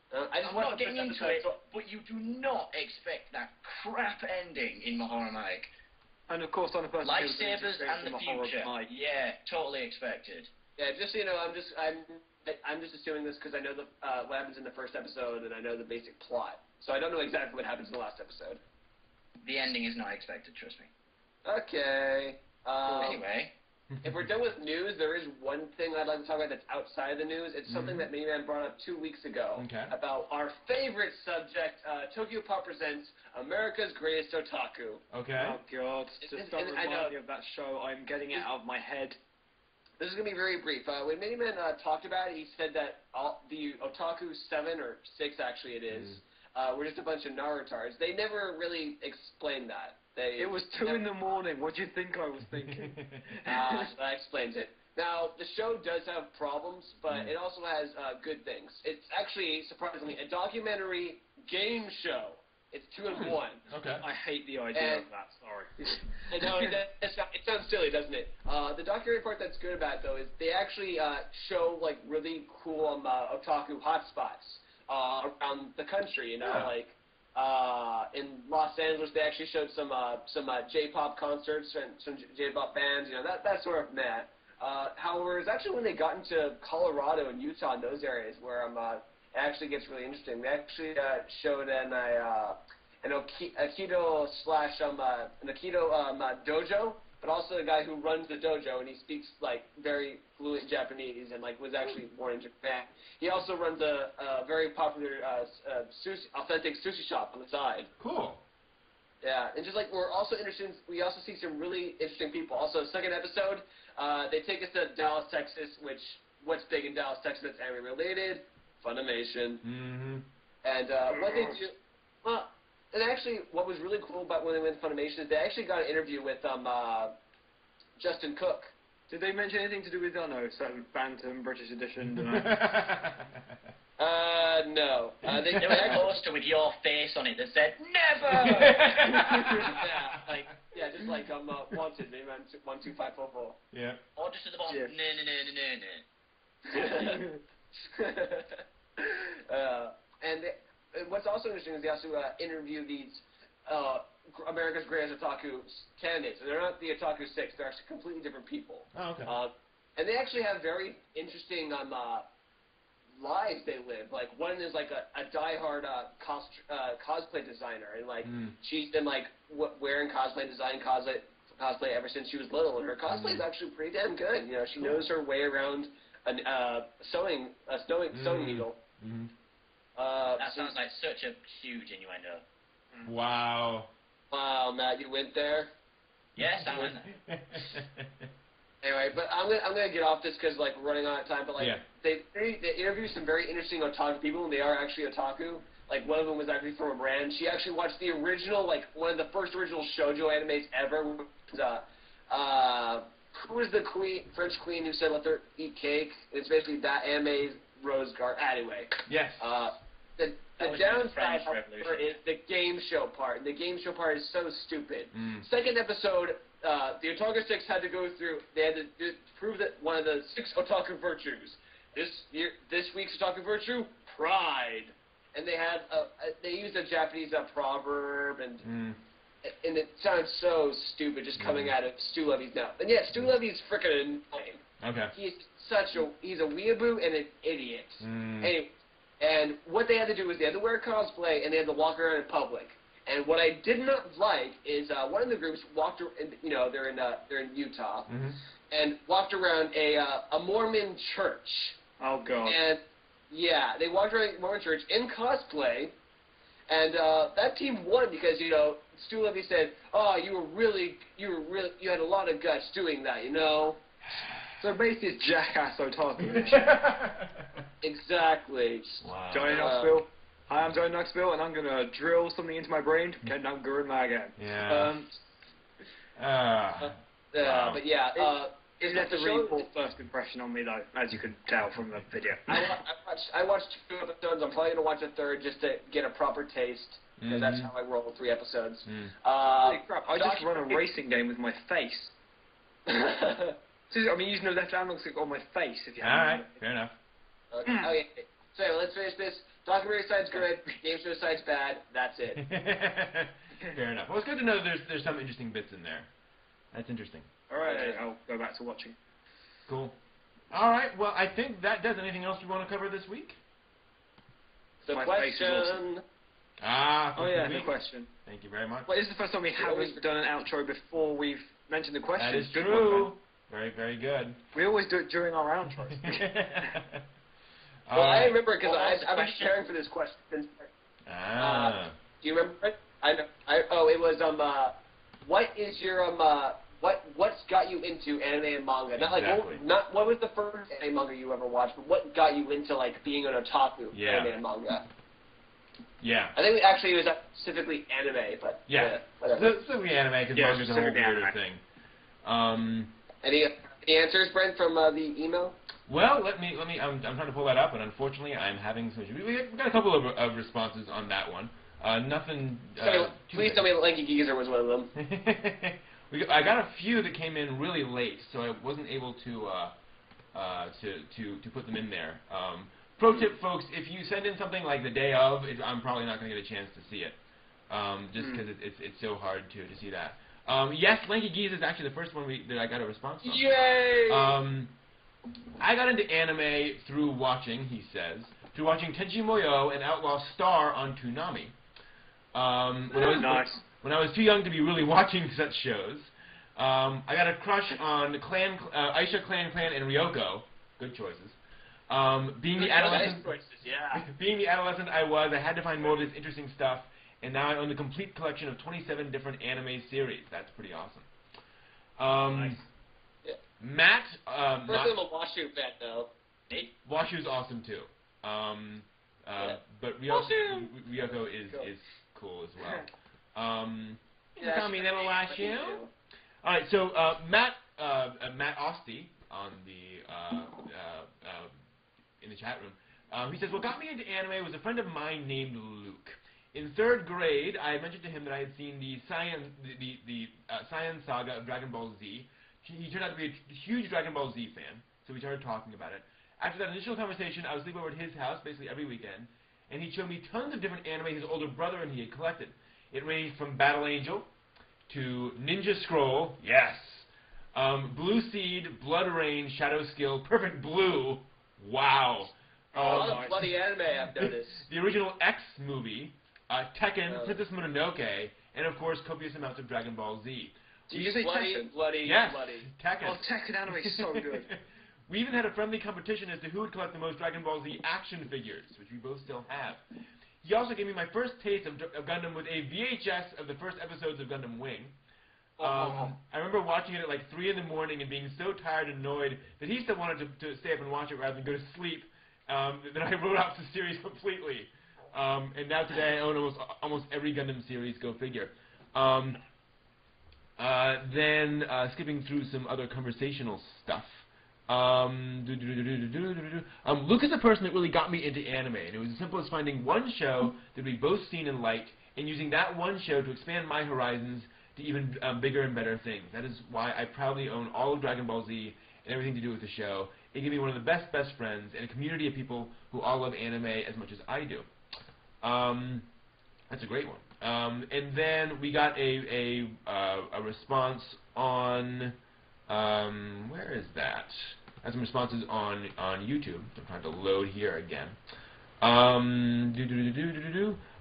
I'm not getting into it, but you do not expect that crap ending in Mahoromatic. And of course, on the first Lightsabers and the future. Yeah, totally expected. Yeah, just so you know, I'm just assuming this because I know what happens in the first episode, and I know the basic plot. So I don't know exactly what happens in the last episode. The ending is not expected, trust me. Okay. Anyway. If we're done with news, there is one thing I'd like to talk about that's outside the news. It's something that Miniman brought up 2 weeks ago about our favorite subject, Tokyo Pop presents America's Greatest Otaku. Okay. Oh, God. Just don't remind me of that show. I'm getting it out of my head. This is going to be very brief. When Miniman talked about it, he said that the Otaku 7 or 6, actually it is, were just a bunch of Narutards. They never really explained that. It was 2 in the morning. What do you think I was thinking? That explains it. Now, the show does have problems, but it also has good things. It's actually, surprisingly, a documentary game show. It's 2 in 1. Okay. I hate the idea of that. Sorry. I know, it sounds silly, doesn't it? The documentary part that's good about it, though, is they actually show, like, really cool otaku hotspots around the country, you know, like... in Los Angeles, they actually showed some J-pop concerts and some J-pop bands, you know, that sort of that. However, it's actually when they got into Colorado and Utah and those areas where it actually gets really interesting. They actually showed an Aikido dojo, but also the guy who runs the dojo, and he speaks like very fluent Japanese and like was actually born in Japan. He also runs a very popular authentic sushi shop on the side. Cool. Yeah, and just like we're also interested, we also see some really interesting people. Also, second episode, they take us to Dallas, Texas, which what's big in Dallas, Texas that's anime related? Funimation. And what they do, and actually, what was really cool about when they went to Funimation is they actually got an interview with Justin Cook. Did they mention anything to do with, certain Phantom, British edition? No. There was a poster with your face on it that said, never! Just like wanted, they meant 12544. Yeah. Or just at the bottom, And what's also interesting is they also interview these America's Greatest Otaku candidates. And they're not the Otaku 6. They're actually completely different people. Oh, okay. And they actually have very interesting lives they live. Like, one is like a diehard cosplay designer. And, like, she's been, like, wearing cosplay, designing cosplay ever since she was little. And her cosplay is actually pretty damn good. You know, she knows her way around a sewing needle. That sounds like such a huge innuendo. Wow. Wow, Matt, you went there? Yes, I went there. Anyway, but I'm gonna get off this because like we're running out of time. But like they interview some very interesting otaku people, and they are actually otaku. Like one of them was actually from a brand. She actually watched the original, like one of the first original shoujo animes ever. Who was the French queen who said let her eat cake? It's basically that anime Rose Garden. Anyway. Yes. The downside is the game show part. And the game show part is so stupid. Second episode, the Otaku 6 had to go through, they had to prove that one of the 6 Otaku virtues. This week's Otaku virtue, pride. And they used a Japanese proverb, and it sounds so stupid just coming out of Stu Levy's mouth. And yeah, Stu Levy's freaking annoying. Okay. He's a weeaboo and an idiot. Anyway, and what they had to do was they had to wear cosplay and they had to walk around in public. And what I did not like is one of the groups walked, they're in Utah, and walked around a Mormon church. Oh God. And yeah, they walked around a Mormon church in cosplay, and that team won because Stu Levy said, "Oh, you had a lot of guts doing that, you know." So basically, it's jackass otaku. Exactly. Wow. Joining us, Phil? Hi, I'm Joe Knoxville, and I'm going to drill something into my brain to pretend I'm Gurren Lagann. Yeah. Wow. But yeah, It left a really poor first impression on me, though, as you could tell from the video. I watched 2 episodes. I'm probably going to watch a third just to get a proper taste, because that's how I roll with 3 episodes. Holy crap, I just run a racing game with my face. I mean, using the left analog on my face, if you have Alright, fair enough. Okay, so let's finish this. Documentary side's good, game show side's bad, that's it. Fair enough. Well, it's good to know there's some interesting bits in there. That's interesting. Alright, I'll go back to watching. Cool. Alright, well, I think that does. Anything else we want to cover this week? The My question... face is awesome. The question. Thank you very much. Well, this is the first time we haven't done an outro before we've mentioned the question. That is good true. One, very, very good. we always do it during our outros. Well, I remember because I've been preparing for this question. Do you remember it? I know. It was what is your what's got you into anime and manga? Not like not what was the first anime manga you ever watched, but what got you into like being an otaku anime and manga? Yeah. I think actually it was specifically anime, but specifically anime because manga's a whole weirder thing. Any answers, Brent, from the email? Well, let me. I'm trying to pull that up, and unfortunately, I'm having some issues. We got a couple of responses on that one. Nothing. Please tell me that Lanky Geezer was one of them. I got a few that came in really late, so I wasn't able to put them in there. Pro tip, folks: if you send in something like the day of, I'm probably not going to get a chance to see it, just because it's so hard to see that. Yes, Lanky Geezer is actually the first one that I got a response from. Yay! I got into anime through watching, he says, through watching Tenchi Muyo and Outlaw Star on Toonami. When I was too young to be really watching such shows, I got a crush on Aisha Clan and Ryoko. Good choices. Being the adolescent I was, I had to find more of this interesting stuff, and now I own the complete collection of 27 different anime series. That's pretty awesome. Nice. Matt, first I'm a Washu fan though. Nate? Washu's awesome too. But Ryoko is cool as well. You can call me Little Washu. All right, so Matt Osty on the in the chat room, he says, what got me into anime was a friend of mine named Luke. In 3rd grade, I mentioned to him that I had seen the Saiyan saga of Dragon Ball Z. He turned out to be a huge Dragon Ball Z fan, so we started talking about it. After that initial conversation, I was sleeping over at his house basically every weekend, and he showed me tons of different anime his older brother and he had collected. It ranged from Battle Angel to Ninja Scroll, yes, Blue Seed, Blood Rain, Shadow Skill, Perfect Blue, wow. A lot of bloody anime I've noticed. The original X movie, Tekken, Princess Mononoke, and of course copious amounts of Dragon Ball Z. Did you say Tekken? Bloody. Tekken. Oh, Tekken anime is so good. We even had a friendly competition as to who would collect the most Dragon Ball Z action figures, which we both still have. He also gave me my first taste of Gundam with a VHS of the first episodes of Gundam Wing. I remember watching it at like 3 in the morning and being so tired and annoyed that he still wanted to stay up and watch it rather than go to sleep, that I wrote off the series completely. And now today I own almost every Gundam series, go figure. Then skipping through some other conversational stuff. Luke is the person that really got me into anime, and it was as simple as finding one show that we both seen and liked, and using that one show to expand my horizons to even bigger and better things. That is why I proudly own all of Dragon Ball Z and everything to do with the show. It gave me one of the best friends and a community of people who all love anime as much as I do. That's a great one. And then we got a response on where is that? I have some responses on YouTube. I'm trying to load here again.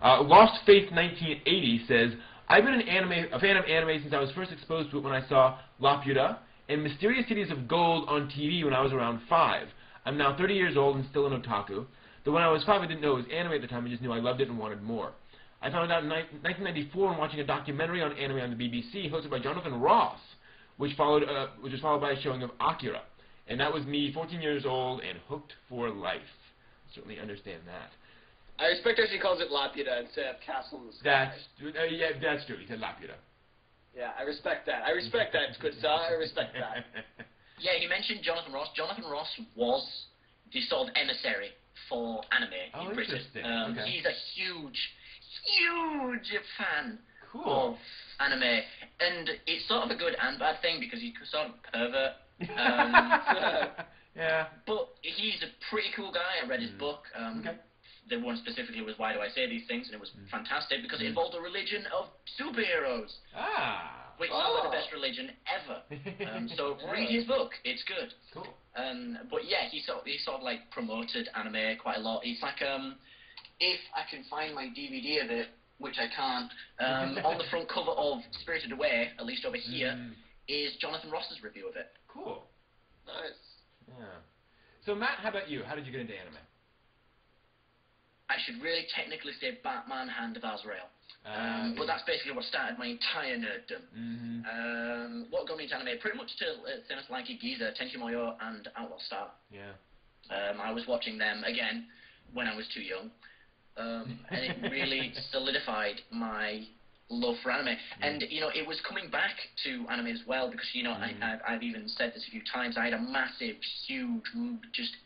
Lost Faith 1980 says, I've been a fan of anime since I was first exposed to it when I saw La Pura and Mysterious Cities of Gold on TV when I was around 5. I'm now 30 years old and still an otaku. Though when I was 5 I didn't know it was anime at the time, I just knew I loved it and wanted more. I found out in 1994 when watching a documentary on anime on the BBC hosted by Jonathan Ross, which was followed by a showing of Akira. And that was me, 14 years old, and hooked for life. Certainly understand that. I respect that she calls it Lapida instead of Castle in the Sky. Yeah, that's true. He said Lapida. Yeah, I respect that. I respect that, good sir. I respect that. Yeah, he mentioned Jonathan Ross. Jonathan Ross was the sort of emissary for anime in Britain. Okay. He's a huge fan Cool. of anime, and it's sort of a good and bad thing because he's sort of a pervert. Yeah. But he's a pretty cool guy. I read his book. Okay. The one specifically was Why Do I Say These Things, and it was fantastic because it involved a religion of superheroes. Which sounds like the best religion ever. So read his book; it's good. Cool. But yeah, he sort of like promoted anime quite a lot. It's like if I can find my DVD of it, which I can't, on the front cover of Spirited Away, at least over here, is Jonathan Ross's review of it. Cool. Nice. Yeah. So Matt, how about you? How did you get into anime? I should really technically say Batman Hand of Azrael. But that's basically what started my entire nerddom. What got me into anime? Pretty much to same as Lanky Geezer, Tenchi Muyo, and Outlaw Star. Yeah. I was watching them again when I was too young, and it really solidified my love for anime. And you know, it was coming back to anime as well because you know I've even said this a few times. I had a massive, huge, just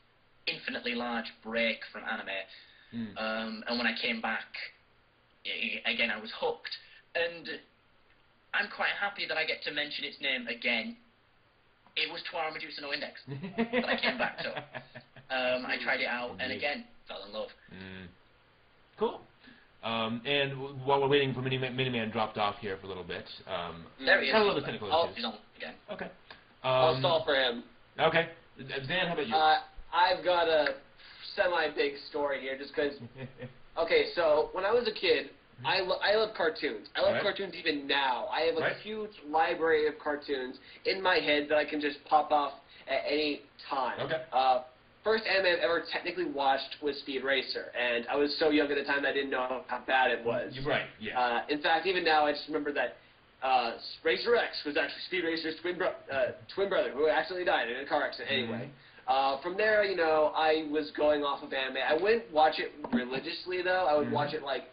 infinitely large break from anime. And when I came back, again, I was hooked. And I'm quite happy that I get to mention its name again. It was Tuara Medusa no Index that I came back to. I tried it out, and again, fell in love. Cool. And while we're waiting for Miniman dropped off here for a little bit. There he is. Kind of a little bit technical issues. He's on again. Okay. I'll stall for him. Okay. Dan, how about you? I've got a semi-big story here, just because. Okay, so when I was a kid, I love cartoons. I love cartoons even now. I have a huge library of cartoons in my head that I can just pop off at any time. Okay. First anime I've ever technically watched was Speed Racer, and I was so young at the time that I didn't know how bad it was. Right, yeah. In fact, even now I just remember that Racer X was actually Speed Racer's twin brother who actually died in a car accident anyway. From there, you know, I was going off of anime. I wouldn't watch it religiously, though. I would watch it, like,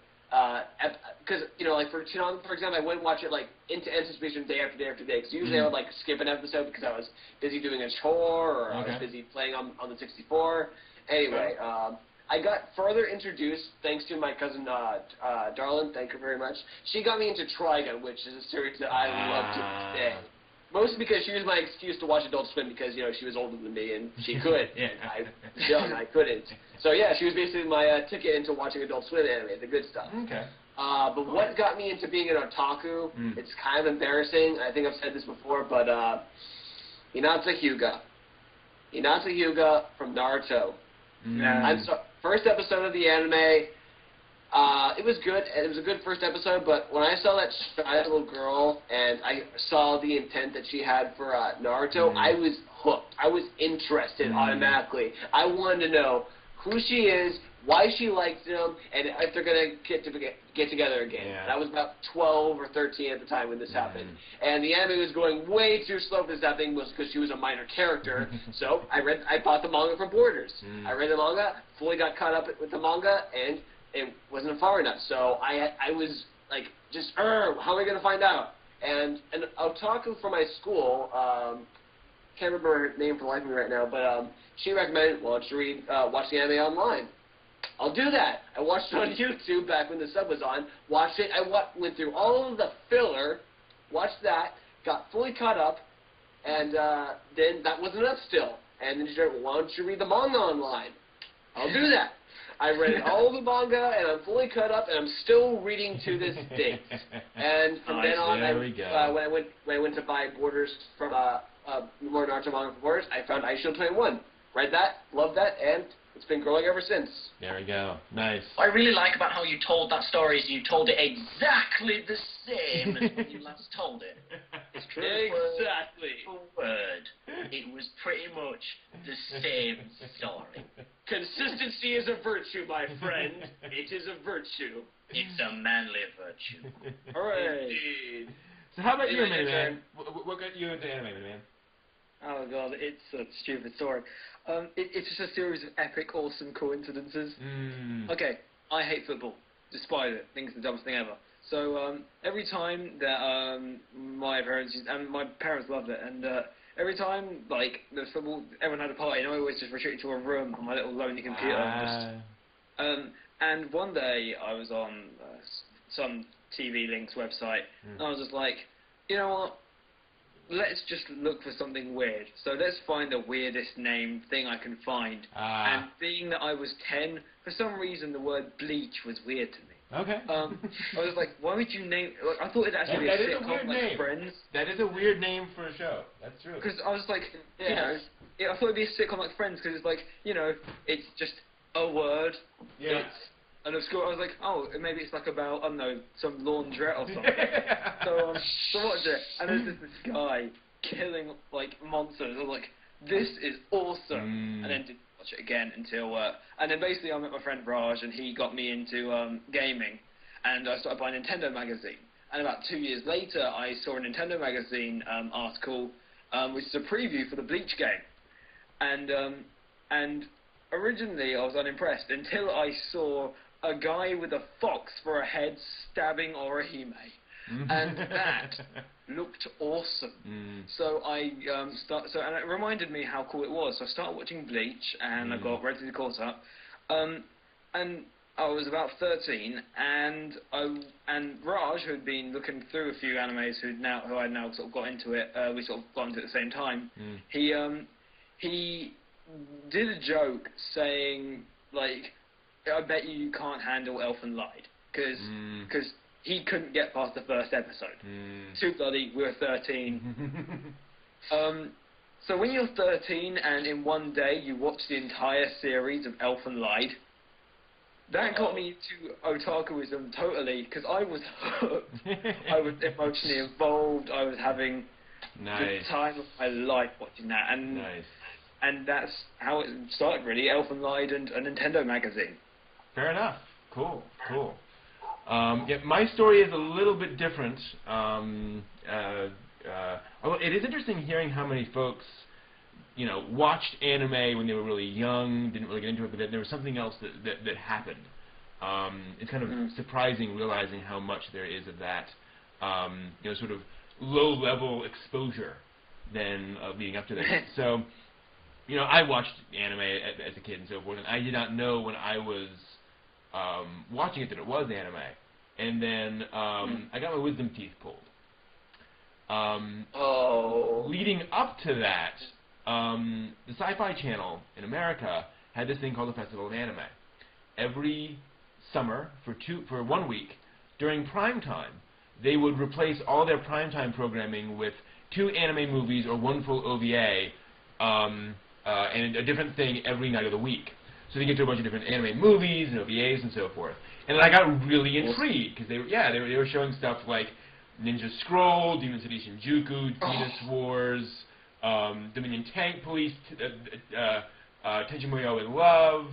because, you know, like, for example, I wouldn't watch it, like, into anticipation day after day after day, because usually I would, like, skip an episode because I was busy doing a chore, or I was busy playing on the 64. Anyway, I got further introduced thanks to my cousin, Darlin, thank you very much. She got me into Trigun, which is a series that I love to this day. Mostly because she was my excuse to watch Adult Swim because, you know, she was older than me and she could. I was young, I couldn't. So, yeah, she was basically my ticket into watching Adult Swim anime, the good stuff. Okay. But what got me into being an otaku, it's kind of embarrassing. I think I've said this before, but Hinata Hyuga from Naruto. First episode of the anime, it was good. It was a good first episode, but when I saw that shy little girl and I saw the intent that she had for Naruto, I was hooked. I was interested automatically. I wanted to know who she is, why she likes him, and if they're going to get together again. Yeah. And I was about 12 or 13 at the time when this happened. And the anime was going way too slow for this happening because she was a minor character. So I bought the manga from Borders. I read the manga, fully got caught up with the manga, and it wasn't far enough. So I was like, just, how am I going to find out? And an otaku from my school, can't remember her name for the life of me right now, but she recommended, well, you watch the anime online. I'll do that. I watched it on YouTube back when the sub was on, watched it, I went through all of the filler, watched that, got fully caught up, and then that wasn't enough still. And then she said, why don't you read the manga online? I'll do that. I read all the manga, and I'm fully caught up, and I'm still reading to this day. And from then on, when I went to buy Borders from more Naruto manga from Borders, I found Aisho 21. Read that, loved that, and it's been growing ever since. There we go. Nice. What I really like about how you told that story is you told it exactly the same as when you last told it. It's true. Exactly. Word for word. It was pretty much the same story. Consistency is a virtue, my friend. It is a virtue. It's a manly virtue. Hooray. Indeed. So how about you, man? What got you into anime, man? Oh god, it's a stupid story. It's just a series of epic, awesome coincidences. Okay, I hate football. Despise it. Think it's the dumbest thing ever. So every time that my parents loved it, and every time like there was football, everyone had a party, and I always just retreated to a room on my little lonely computer. And one day I was on some TV Links website, and I was just like, you know what? Let's just look for something weird. So let's find the weirdest name thing I can find. And being that I was 10, for some reason the word bleach was weird to me. Okay. I was like, why would you name... Like, I thought it'd actually be a sitcom like Friends. That is a weird name for a show. That's true. Because I was like, you know, I thought it'd be a sitcom like Friends, because it's like, you know, it's just a word. Yeah. It's an obscure... I was like, oh, maybe it's like about, I don't know, some laundrette or something. So watched it, and there's this guy killing, like, monsters. I was like, this is awesome. And then didn't watch it again until... and then basically I met my friend Raj, and he got me into gaming, and I started buying Nintendo magazine. And about 2 years later, I saw a Nintendo magazine article, which is a preview for the Bleach game. And originally I was unimpressed until I saw a guy with a fox for a head stabbing Orihime. And that looked awesome. So and it reminded me how cool it was. So I started watching Bleach, and I got ready to caught up. And I was about 13, and Raj, who had been looking through a few animes, who I now sort of got into it. We sort of got into it at the same time. He did a joke saying, like, I bet you can't handle Elfen Lied, because he couldn't get past the first episode. Too bloody, we were 13. So when you're 13 and in one day you watch the entire series of Elfen Lied, that got me to otakuism totally, because I was hooked. I was emotionally involved. I was having the time of my life watching that. And that's how it started, really, Elfen Lied and a Nintendo magazine. Fair enough. Cool. Yeah, my story is a little bit different. It is interesting hearing how many folks, you know, watched anime when they were really young, didn't really get into it, but there was something else that happened. It's kind of surprising realizing how much there is of that, you know, sort of low-level exposure than leading up to this. So, you know, I watched anime as a kid and so forth, and I did not know when I was watching it that it was anime. And then I got my wisdom teeth pulled. Leading up to that, the Sci-Fi Channel in America had this thing called the Festival of Anime. Every summer, for 1 week, during prime time, they would replace all their primetime programming with 2 anime movies or 1 full OVA, and a different thing every night of the week. So they get to a bunch of different anime movies and OVAs and so forth. And I got really intrigued, because they were showing stuff like Ninja Scroll, Demon City Shinjuku, Venus Wars, Dominion Tank Police, Tenchi in Love.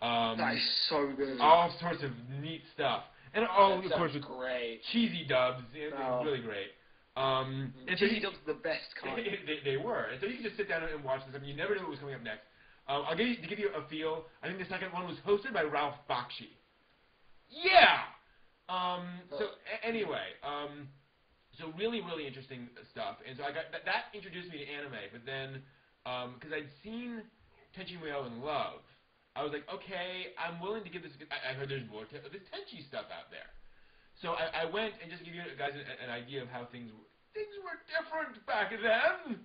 That is so good. All sorts of neat stuff. And all, of course, with great. cheesy dubs. It was really great. And cheesy dubs are the best kind. They were. And so you could just sit down and watch this. I mean, you never knew what was coming up next. To give you a feel, I think the second one was hosted by Ralph Bakshi. Yeah! Anyway, so really, really interesting stuff. And so I got that introduced me to anime, but then, because I'd seen Tenchi Muyo in Love, I was like, okay, I'm willing to give this, I heard there's more this Tenchi stuff out there. So I went, and just to give you guys an idea of how things were different back then.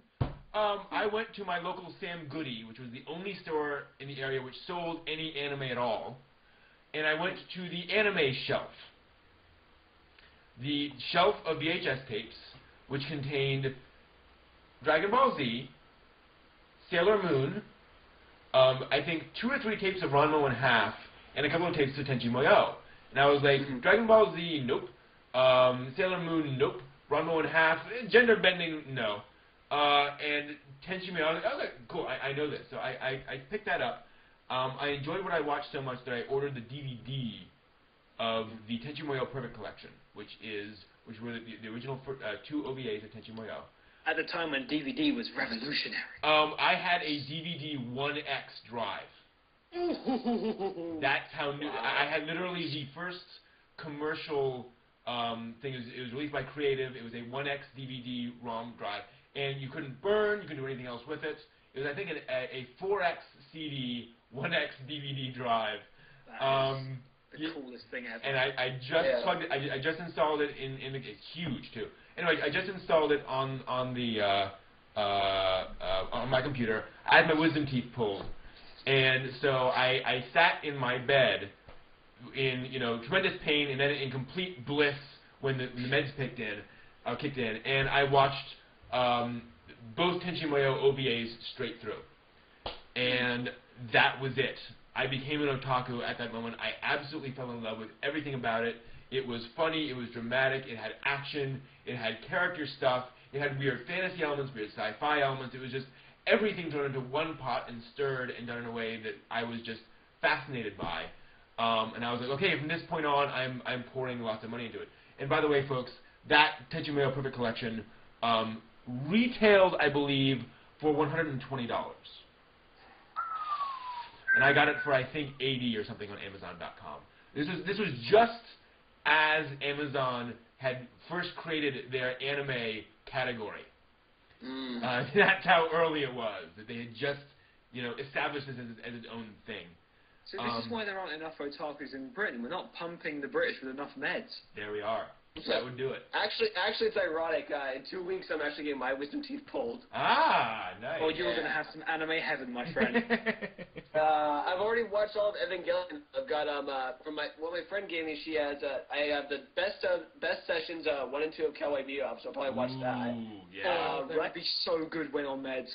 I went to my local Sam Goody, which was the only store in the area which sold any anime at all, and I went to the anime shelf. The shelf of VHS tapes, which contained Dragon Ball Z, Sailor Moon, I think 2 or 3 tapes of Ranma 1/2, and a couple of tapes of Tenchi Muyo. And I was like, Dragon Ball Z, nope. Sailor Moon, nope. Ranma 1/2, gender bending, no. And Tenchi Muyo, I was like, okay, cool, I know this. So I picked that up. I enjoyed what I watched so much that I ordered the DVD of the Tenchi Muyo Perfect Collection, which were the original 2 OVAs of Tenchi Muyo. At the time when DVD was revolutionary. I had a DVD 1X drive. That's how new. I had literally the first commercial thing. It was released by Creative. It was a 1x DVD ROM drive, and you couldn't burn. You couldn't do anything else with it. It was, I think, a 4x CD, 1x DVD drive. The coolest thing ever. And I just plugged it. I just installed it in the. It's huge too. Anyway, I just installed it on my computer. I had my wisdom teeth pulled, and so I sat in my bed in tremendous pain and then in complete bliss when the meds kicked in, and I watched both Tenchi Muyo OVAs straight through, and that was it. I became an otaku at that moment. I absolutely fell in love with everything about it. It was funny, it was dramatic, it had action, it had character stuff, it had weird fantasy elements, weird sci-fi elements. It was just everything thrown into one pot and stirred and done in a way that I was just fascinated by. And I was like, okay, from this point on, I'm pouring lots of money into it. And by the way, folks, that Tenchi Muyo Perfect Collection retailed, I believe, for $120. And I got it for, I think, $80 or something on Amazon.com. This was just as Amazon had first created their anime category. That's how early it was, that they had just established this as its own thing. So this is why there aren't enough otakus in Britain. We're not pumping the British with enough meds. There we are. That would do it. Actually, it's ironic. In 2 weeks, I'm actually getting my wisdom teeth pulled. Ah, nice. Oh, you're going to have some anime heaven, my friend. I've already watched all of Evangelion. I've got from what my friend gave me. She has I have the best sessions 1 and 2 of Kawaii Bebop, so I'll probably watch that. Yeah. That would be so good when on meds.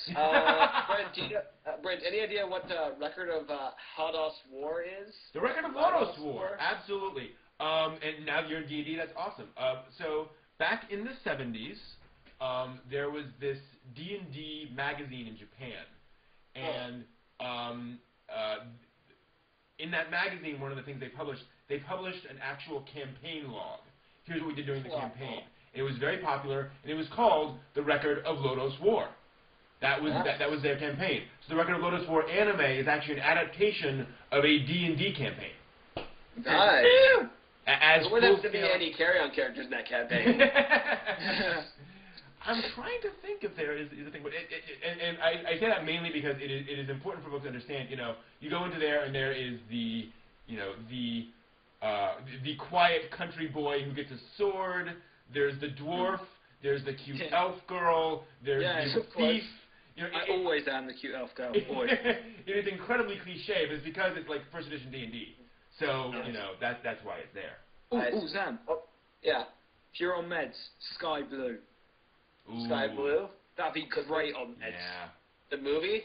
Brent, any idea what the record of Lodos War is? The record of Lodos War, absolutely. And now you're in D&D, that's awesome. So back in the 70s, there was this D&D magazine in Japan, and in that magazine, one of the things they published an actual campaign log. Here's what we did during the campaign. It was very popular, and it was called The Record of Lodos War. That was their campaign. So The Record of Lodos War anime is actually an adaptation of a D&D campaign. Nice. There wouldn't have to be any carry-on characters in that campaign. I'm trying to think if there is a thing, but and I say that mainly because it is important for folks to understand. You go into there and there is the quiet country boy who gets a sword. There's the dwarf. There's the cute elf girl. There's the thief. I always am the cute elf girl. Boy. It is incredibly cliche, but it's because it's like first edition D&D. So that's why it's there. Oh, Zam. Oh, yeah. If you're on meds, sky blue. Ooh. Sky Blue? That'd be great on meds. Yeah. The movie?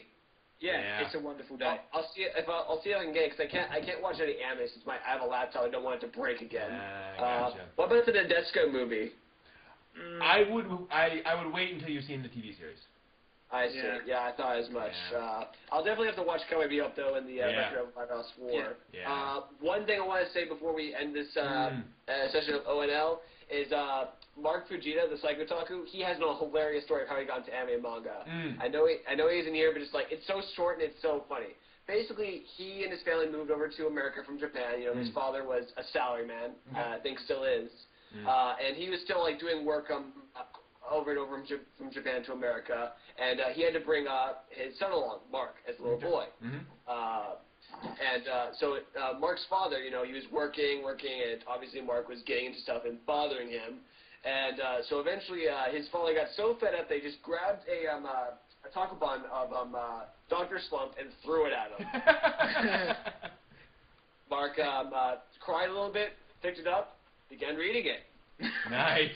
Yeah, it's a wonderful day. I'll see if I can get it, because I can't watch any anime since I have a laptop. I don't want it to break again. Gotcha. What about the Nadesco movie? I would wait until you've seen the TV series. I see. Yeah, I thought as much. Yeah. I'll definitely have to watch Kawaii Bebop though in the Record of Lodos War. Yeah. One thing I want to say before we end this session of ONL is Mark Fujita, the Psychotaku. He has a hilarious story of how he got into anime and manga. I know he's in here, but it's so short and it's so funny. Basically, he and his family moved over to America from Japan. His father was a salaryman. I think still is. And he was still doing work over and over from Japan to America, and he had to bring his son along, Mark, as a little boy. So Mark's father, he was working, and obviously Mark was getting into stuff and bothering him, and so eventually his father got so fed up they just grabbed a taco bun of Dr. Slump and threw it at him. Mark cried a little bit, picked it up, began reading it. Nice.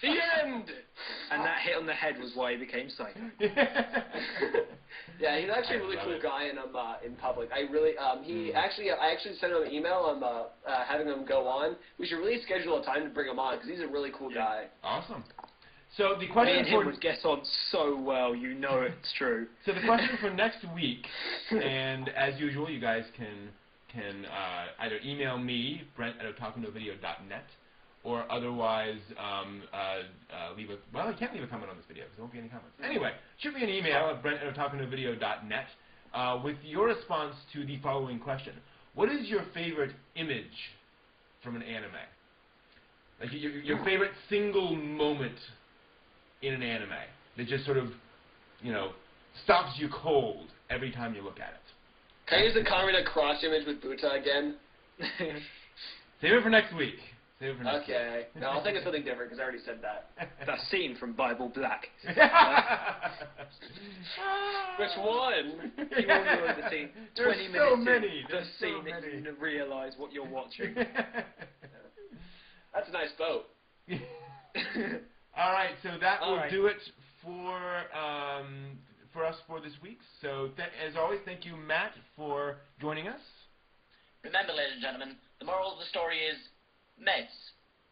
The end! And that hit on the head was why he became psycho. Yeah, he's actually a really cool guy in public. I actually sent him an email having him go on. We should really schedule a time to bring him on because he's a really cool guy. Awesome. So the question Me and him would get on so well, it's true. So the question for next week, and as usual, you guys can either email me, Brent@otakunovideo.net, or otherwise leave a... Well, you can't leave a comment on this video because there won't be any comments. Anyway, shoot me an email at Brent@otakunovideo.net with your response to the following question. What is your favorite image from an anime? Like your favorite single moment in an anime that just sort of, stops you cold every time you look at it. Can I use the Kamina cross image with Buta again? Save it for next week. Okay. No, I'll think of something different because I already said that. That scene from Bible Black. Which one? You all know the scene. 20 minutes so many. in, the scene that you didn't realise what you're watching. That's a nice boat. All right, so that will do it for us for this week. So, as always, thank you, Matt, for joining us. Remember, ladies and gentlemen, the moral of the story is meds.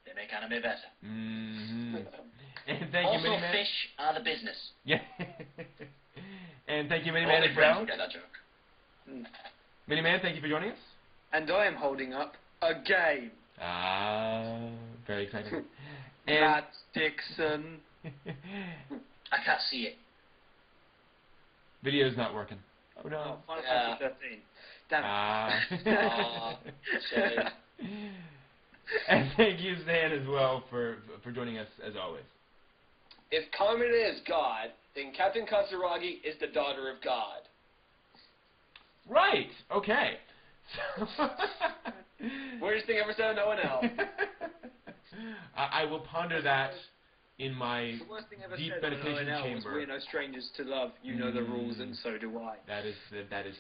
They make anime better. Mm-hmm. And thank you, also, Miniman. fish are the business. Yeah. And thank you, Miniman, Only as friends well. will get that joke. Miniman, thank you for joining us. And I am holding up a game. Ah, very exciting. Matt Dixon. I can't see it. Video's not working. Oh, no. Oh, Final Fantasy 13. Damn it. Shame. And thank you, Stan, as well, for joining us, as always. If Kamina is God, then Captain Katsuragi is the daughter of God. Right. Okay. Weirdest thing ever said to no one else. I will ponder that in my The worst thing ever deep said meditation was chamber. we're no strangers to love. You know the rules, and so do I. That is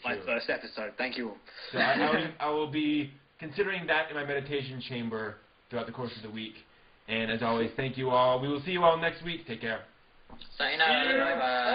My true. first episode. Thank you all. So I will be considering that in my meditation chamber throughout the course of the week. And as always, thank you all. We will see you all next week. Take care. Sayonara. Bye-bye.